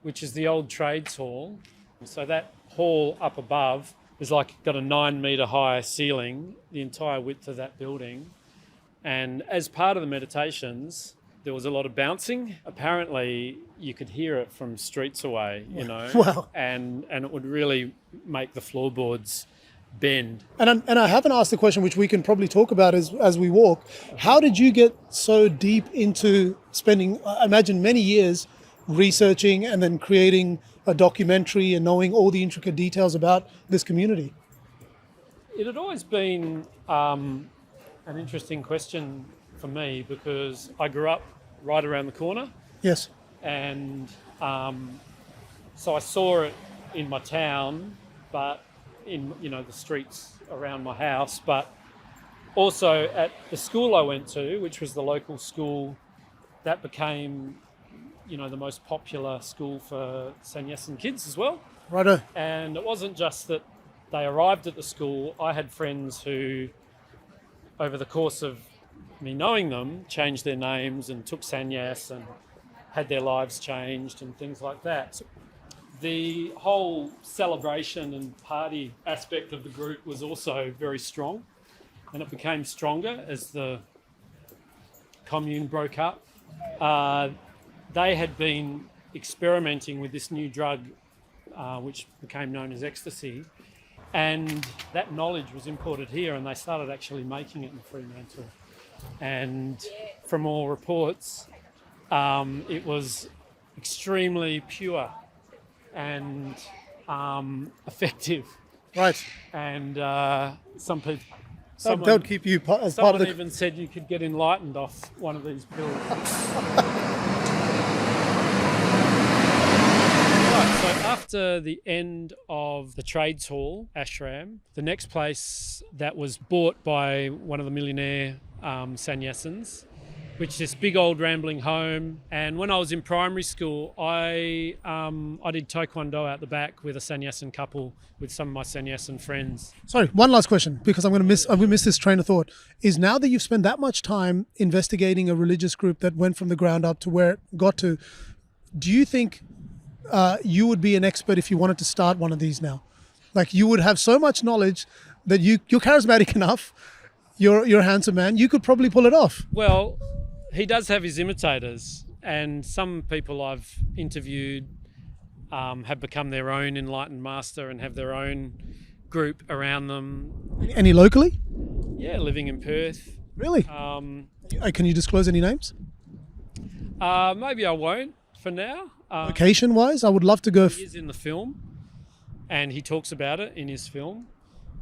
which is the old trades hall. So that hall up above is got a 9 metre high ceiling, the entire width of that building. And as part of the meditations, there was a lot of bouncing. Apparently you could hear it from streets away, Wow. and it would really make the floorboards bend. And I haven't asked the question, which we can probably talk about as we walk. How did you get so deep into spending, I imagine, many years researching and then creating a documentary and knowing all the intricate details about this community? It had always been an interesting question for me because I grew up right around the corner. Yes. And so I saw it in my town, but in the streets around my house, but also at the school I went to, which was the local school that became the most popular school for sannyasin kids as well. Righto. And it wasn't just that they arrived at the school. I had friends who, over the course of me knowing them, changed their names and took sannyas and had their lives changed and things like that. So the whole celebration and party aspect of the group was also very strong, and it became stronger as the commune broke up. They had been experimenting with this new drug, which became known as ecstasy, and that knowledge was imported here, and they started actually making it in Fremantle. And from all reports, it was extremely pure and effective. Right. And some people... That would keep you as part of the... Someone even said you could get enlightened off one of these pills. So after the end of the Trades Hall, ashram, the next place that was bought by one of the millionaire sannyasins, which is this big old rambling home. And when I was in primary school, I did taekwondo out the back with a sannyasin couple with some of my sannyasin friends. Sorry, one last question, because I'm going to miss this train of thought. Is now that you've spent that much time investigating a religious group that went from the ground up to where it got to, do you think you would be an expert if you wanted to start one of these now? Like, you would have so much knowledge that you're charismatic enough, you're a handsome man, you could probably pull it off. Well, he does have his imitators, and some people I've interviewed have become their own enlightened master and have their own group around them. Any locally? Yeah, living in Perth. Really? Can you disclose any names? Maybe I won't for now. Location-wise, I would love to go. He is in the film, and he talks about it in his film.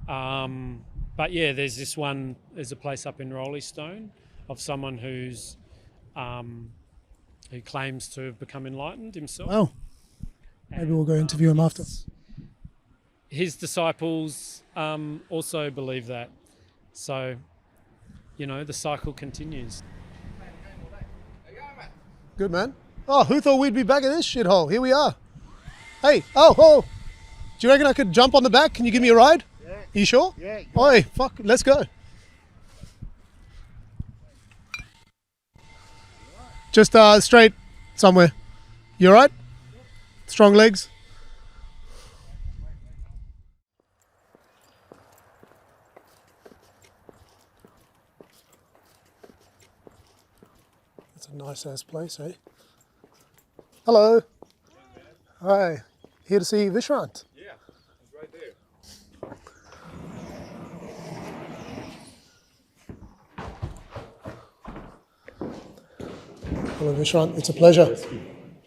But yeah, there's a place up in Roleystone of someone who claims to have become enlightened himself. Wow. Maybe we'll go interview him after. His disciples also believe that. So, the cycle continues. Good, man. Oh, who thought we'd be back in this shithole? Here we are. Hey, oh. Do you reckon I could jump on the back? Can you give me a ride? Yeah. You sure? Yeah. Oi, fuck, let's go. Just straight somewhere. You all right? Strong legs? It's a nice ass place, eh? Hello. Hi. Here to see Vishrant. Yeah, it's right there. Hello, Vishrant. It's a pleasure.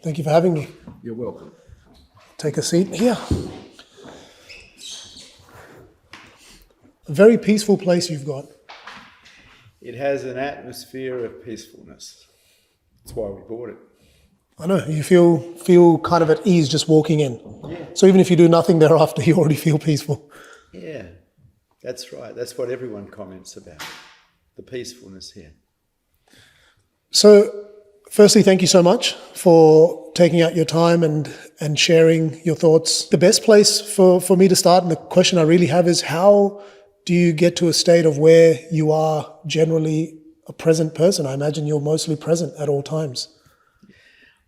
Thank you for having me. You're welcome. Take a seat here. A very peaceful place you've got. It has an atmosphere of peacefulness. That's why we bought it. I know, you feel kind of at ease just walking in. Yeah. So even if you do nothing thereafter, you already feel peaceful. Yeah, that's right. That's what everyone comments about, the peacefulness here. So firstly, thank you so much for taking out your time and sharing your thoughts. The best place for me to start, and the question I really have is, how do you get to a state of where you are generally a present person? I imagine you're mostly present at all times.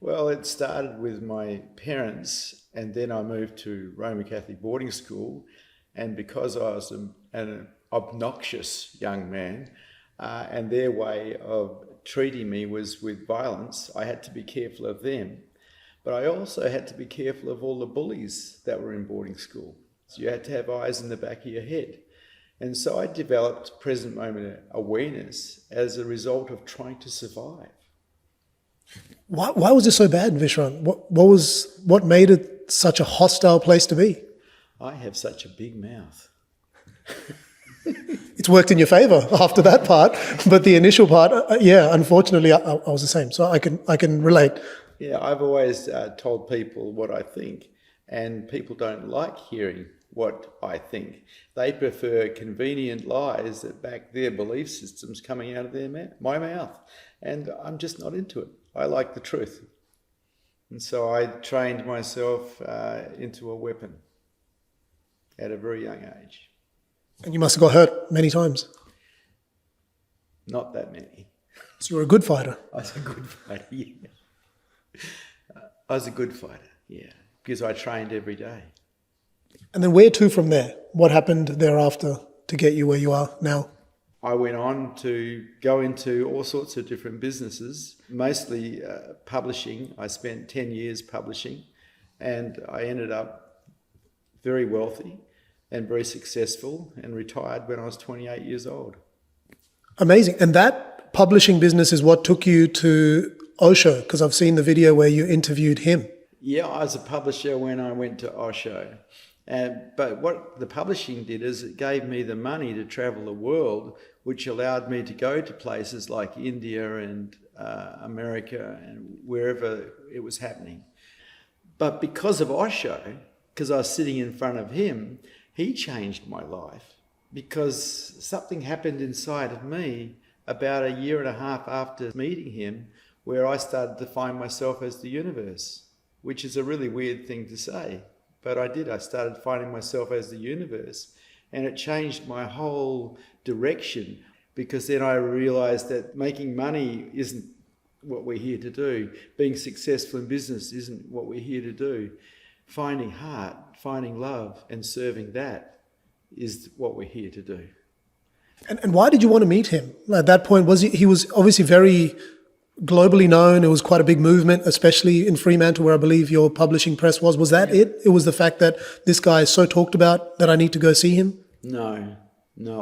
Well, it started with my parents, and then I moved to Roman Catholic boarding school. And because I was an obnoxious young man, and their way of treating me was with violence, I had to be careful of them. But I also had to be careful of all the bullies that were in boarding school. So you had to have eyes in the back of your head. And so I developed present moment awareness as a result of trying to survive. Why was it so bad, Vishrant? What made it such a hostile place to be? I have such a big mouth. It's worked in your favor after that part, but the initial part, unfortunately, I was the same. So I can relate. Yeah, I've always told people what I think, and people don't like hearing what I think. They prefer convenient lies that back their belief systems coming out of my mouth, and I'm just not into it. I like the truth. And so I trained myself into a weapon at a very young age. And you must have got hurt many times. Not that many. So you're a good fighter. I was a good fighter, yeah. I was a good fighter, yeah, because I trained every day. And then where to from there? What happened thereafter to get you where you are now? I went on to go into all sorts of different businesses, mostly publishing. I spent 10 years publishing, and I ended up very wealthy and very successful, and retired when I was 28 years old. Amazing. And that publishing business is what took you to Osho, because I've seen the video where you interviewed him. Yeah, I was a publisher when I went to Osho. But what the publishing did is it gave me the money to travel the world, which allowed me to go to places like India and America and wherever it was happening. But because of Osho, because I was sitting in front of him, he changed my life, because something happened inside of me about a year and a half after meeting him, where I started to find myself as the universe, which is a really weird thing to say. But I did. I started finding myself as the universe, and it changed my whole direction, because then I realized that making money isn't what we're here to do. Being successful in business isn't what we're here to do. Finding heart, finding love, and serving that is what we're here to do. And why did you want to meet him? At that point, he was obviously very globally known. It was quite a big movement, especially in Fremantle, where I believe your publishing press was. Was that it? It was the fact that this guy is so talked about that I need to go see him? No,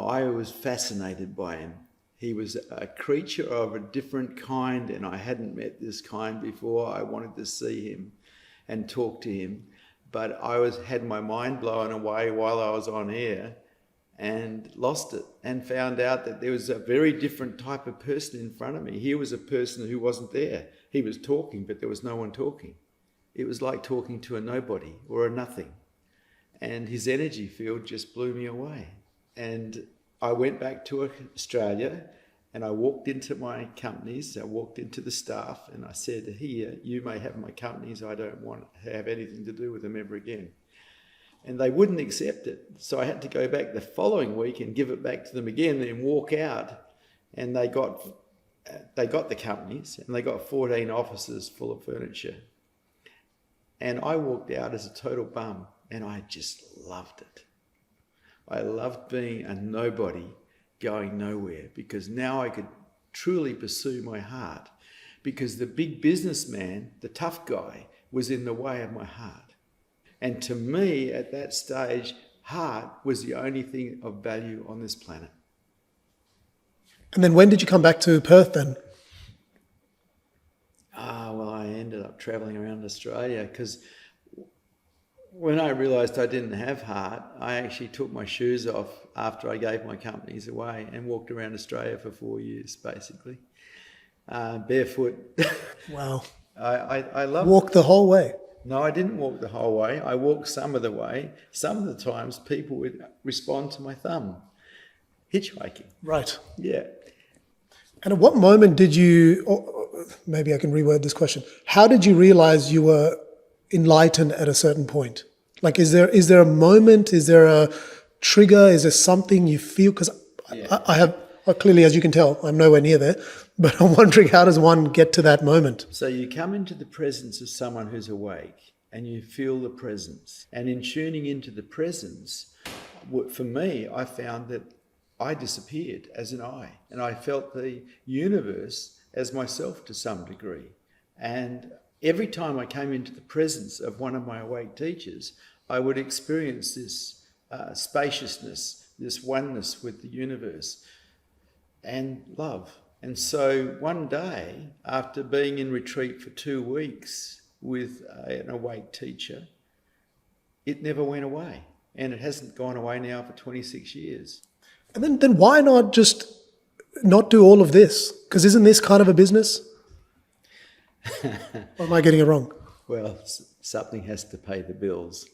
I was fascinated by him. He was a creature of a different kind, and I hadn't met this kind before. I wanted to see him and talk to him, but I had my mind blown away while I was on air and lost it, and found out that there was a very different type of person in front of me. Here was a person who wasn't there. He was talking, but there was no one talking. It was like talking to a nobody or a nothing. And his energy field just blew me away. And I went back to Australia, and I walked into my companies, I walked into the staff, and I said, here, you may have my companies, I don't want to have anything to do with them ever again. And they wouldn't accept it. So I had to go back the following week and give it back to them again and walk out. And they got the companies, and they got 14 offices full of furniture. And I walked out as a total bum, and I just loved it. I loved being a nobody going nowhere, because now I could truly pursue my heart, because the big businessman, the tough guy, was in the way of my heart. And to me, at that stage, heart was the only thing of value on this planet. And then when did you come back to Perth then? Well, I ended up travelling around Australia, because when I realised I didn't have heart, I actually took my shoes off after I gave my companies away and walked around Australia for 4 years, basically, barefoot. Wow. I love Walk the whole way? No, I didn't walk the whole way. I walked some of the way. Some of the times people would respond to my thumb. Hitchhiking. Right. Yeah. And at what moment did you, or maybe I can reword this question, how did you realize you were enlightened at a certain point? Like, is there a moment, is there a trigger, is there something you feel? Because I have, clearly, as you can tell, I'm nowhere near there, but I'm wondering, how does one get to that moment? So you come into the presence of someone who's awake, and you feel the presence. And in tuning into the presence, for me, I found that I disappeared as an I, and I felt the universe as myself to some degree. And every time I came into the presence of one of my awake teachers, I would experience this spaciousness, this oneness with the universe, and love. And so one day, after being in retreat for 2 weeks with an awake teacher, it never went away. And it hasn't gone away now for 26 years. And then why not just not do all of this? Because isn't this kind of a business? Or am I getting it wrong? Well, something has to pay the bills.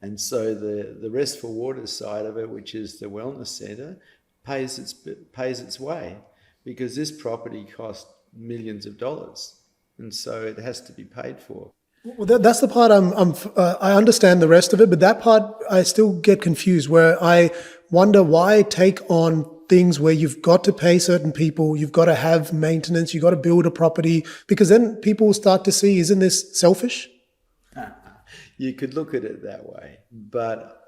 And so the Restful Waters side of it, which is the wellness centre, pays its way, because this property cost millions of dollars. And so it has to be paid for. Well, that's the part I understand the rest of it, but that part I still get confused, where I wonder why take on things where you've got to pay certain people, you've got to have maintenance, you've got to build a property, because then people will start to see, isn't this selfish? You could look at it that way, but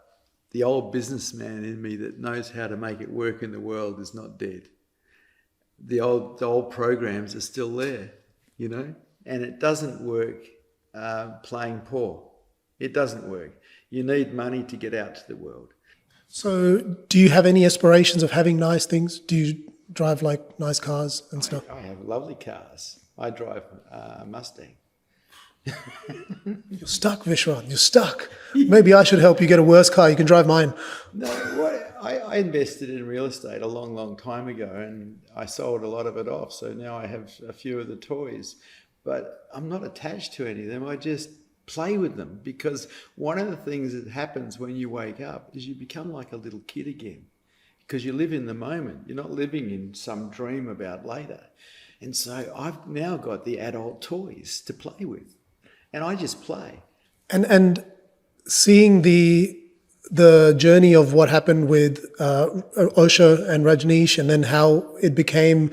the old businessman in me that knows how to make it work in the world is not dead. The old programs are still there, you know, and it doesn't work playing poor. It doesn't work. You need money to get out to the world. So do you have any aspirations of having nice things? Do you drive like nice cars and stuff? I have lovely cars. I drive a Mustang. You're stuck, Vishrant. You're stuck. Maybe I should help you get a worse car. You can drive mine. No, I invested in real estate a long, long time ago, and I sold a lot of it off. So now I have a few of the toys, but I'm not attached to any of them. I just play with them, because one of the things that happens when you wake up is you become like a little kid again, because you live in the moment. You're not living in some dream about later. And so I've now got the adult toys to play with, and I just play. And seeing the journey of what happened with Osho and Rajneesh, and then how it became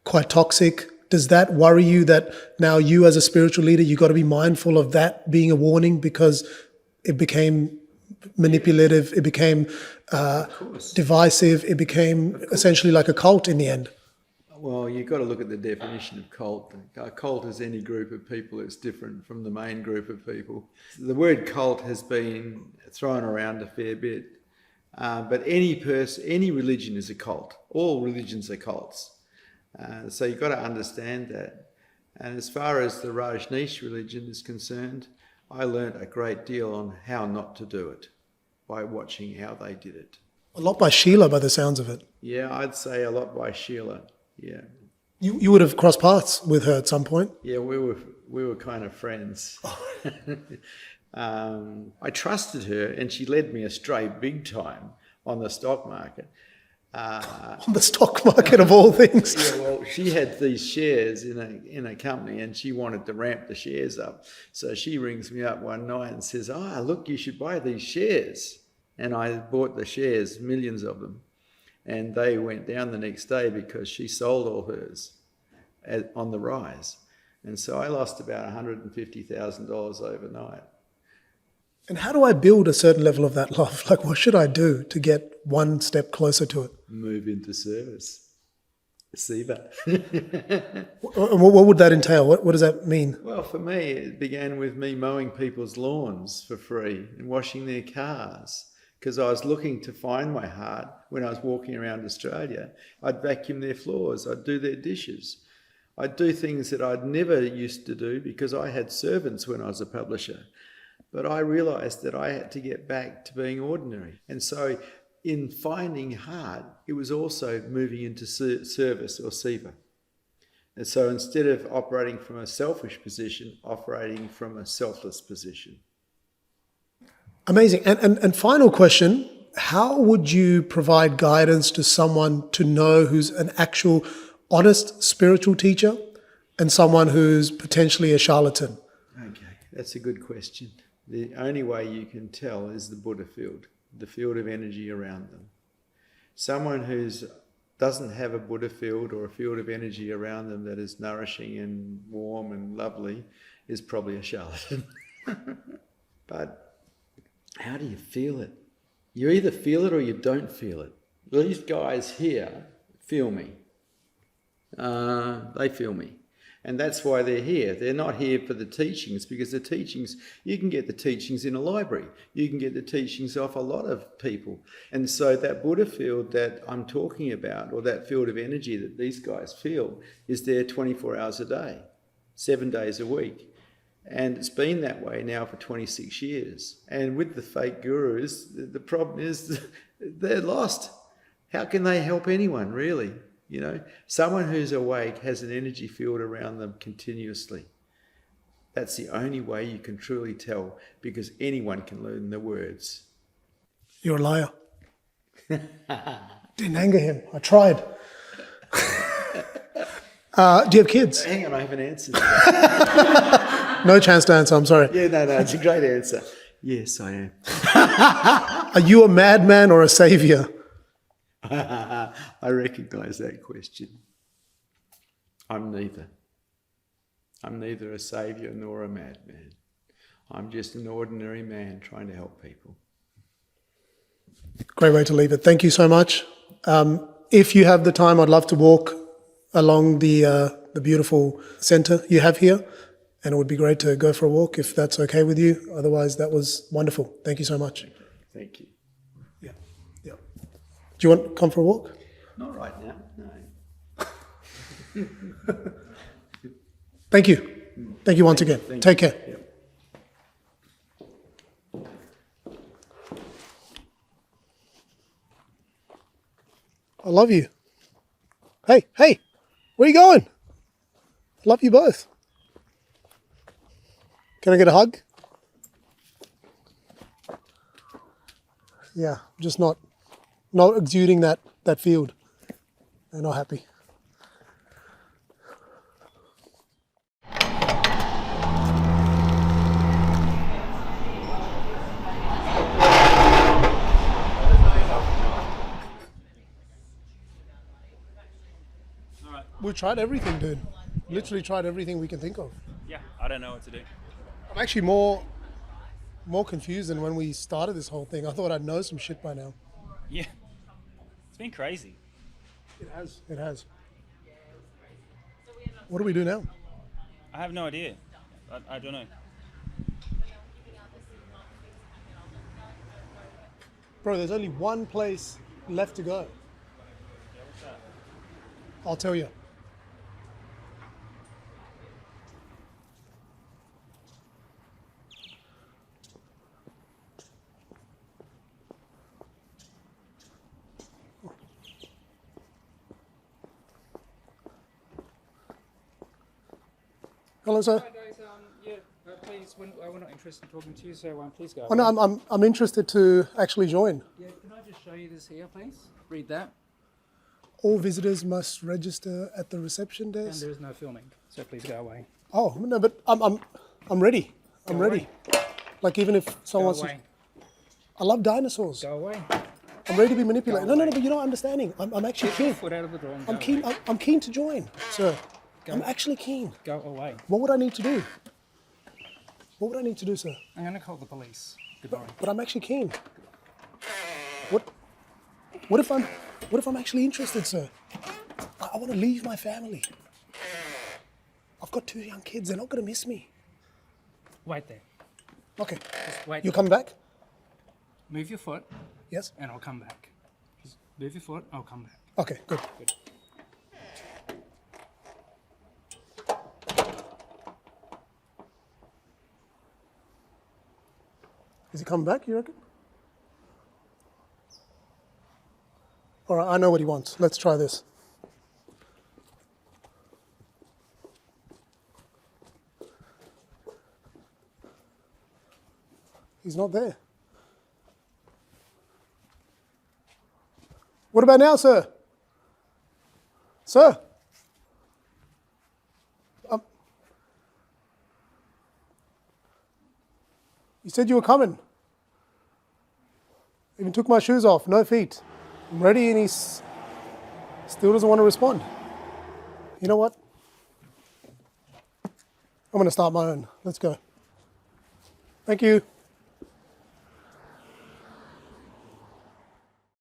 quite toxic, does that worry you, that now you as a spiritual leader, you've got to be mindful of that being a warning, because it became manipulative, it became divisive, it became essentially like a cult in the end? Well, you've got to look at the definition of cult. A cult is any group of people that's different from the main group of people. The word cult has been thrown around a fair bit, But any religion is a cult. All religions are cults. So you've got to understand that. And as far as the Rajneesh religion is concerned, I learned a great deal on how not to do it by watching how they did it. A lot by Sheila, by the sounds of it. Yeah, I'd say a lot by Sheila. Yeah. You would have crossed paths with her at some point. Yeah, we were kind of friends. I trusted her, and she led me astray big time on the stock market. On the stock market of all things. Yeah, well, she had these shares in a company, and she wanted to ramp the shares up. So she rings me up one night and says, look, you should buy these shares. And I bought the shares, millions of them. And they went down the next day because she sold all hers on the rise. And so I lost about $150,000 overnight. And how do I build a certain level of that love? Like, what should I do to get one step closer to it? Move into service. Siva. What would that entail? What does that mean? Well, for me, it began with me mowing people's lawns for free and washing their cars. Because I was looking to find my heart when I was walking around Australia. I'd vacuum their floors, I'd do their dishes. I'd do things that I'd never used to do because I had servants when I was a publisher. But I realised that I had to get back to being ordinary. And so in finding heart, it was also moving into service or seva. And so instead of operating from a selfish position, operating from a selfless position. Amazing. And final question, how would you provide guidance to someone to know who's an actual honest spiritual teacher and someone who's potentially a charlatan? Okay, that's a good question. The only way you can tell is the Buddha field, the field of energy around them. Someone who doesn't have a Buddha field or a field of energy around them that is nourishing and warm and lovely is probably a charlatan. But how do you feel it? You either feel it or you don't feel it. These guys here feel me. They feel me. And that's why they're here. They're not here for the teachings, because the teachings, you can get the teachings in a library. You can get the teachings off a lot of people. And so that Buddha field that I'm talking about, or that field of energy that these guys feel, is there 24 hours a day, 7 days a week. And it's been that way now for 26 years. And with the fake gurus, the problem is they're lost. How can they help anyone, really? You know, someone who's awake has an energy field around them continuously. That's the only way you can truly tell, because anyone can learn the words. You're a liar. Didn't anger him. I tried. Do you have kids? Hang on, I haven't answered that. No chance to answer, I'm sorry. Yeah, no, it's a great answer. Yes, I am. Are you a madman or a saviour? I recognise that question. I'm neither. I'm neither a saviour nor a madman. I'm just an ordinary man trying to help people. Great way to leave it. Thank you so much. If you have the time, I'd love to walk along the beautiful centre you have here, and it would be great to go for a walk if that's okay with you. Otherwise, that was wonderful. Thank you so much. Thank you. Yeah. Do you want to come for a walk? Not right now, no. Thank you. Thank you once again. Take care. Yep. I love you. Hey, where are you going? Love you both. Can I get a hug? Yeah, I'm just not exuding that field. They're not happy. We tried everything, dude. Literally tried everything we can think of. Yeah, I don't know what to do. I'm actually more confused than when we started this whole thing. I thought I'd know some shit by now. Yeah, it's been crazy. It has. What do we do now? I have no idea. I don't know. Bro, there's only one place left to go. I'll tell you. Hello, sir. Hi guys, please, we're not interested in talking to you, so please go. Oh, no, I'm interested to actually join. Yeah, can I just show you this here, please? Read that. All visitors must register at the reception And desk. there is no filming, so please go away. Oh no, but I'm ready. I'm Go ready. Like even if someone Go wants away. to, I love dinosaurs. Go away. I'm ready to be manipulated. No, but you're not understanding. I'm actually Get your keen. foot out of the door and I'm go keen. away. I'm keen to join, sir. Go. I'm actually keen. Go away. What would I need to do? What would I need to do, sir? I'm going to call the police. Goodbye. But I'm actually keen. What if I'm actually interested, sir? I want to leave my family. I've got 2 young kids. They're not going to miss me. Wait there. Okay. Just wait. You come back? Move your foot. Yes. And I'll come back. Just move your foot, I'll come back. Okay, good. Good. Is he coming back, you reckon? All right, I know what he wants. Let's try this. He's not there. What about now, sir? Sir? You said you were coming. Even took my shoes off, no feet. I'm ready and he still doesn't want to respond. You know what? I'm going to start my own. Let's go. Thank you.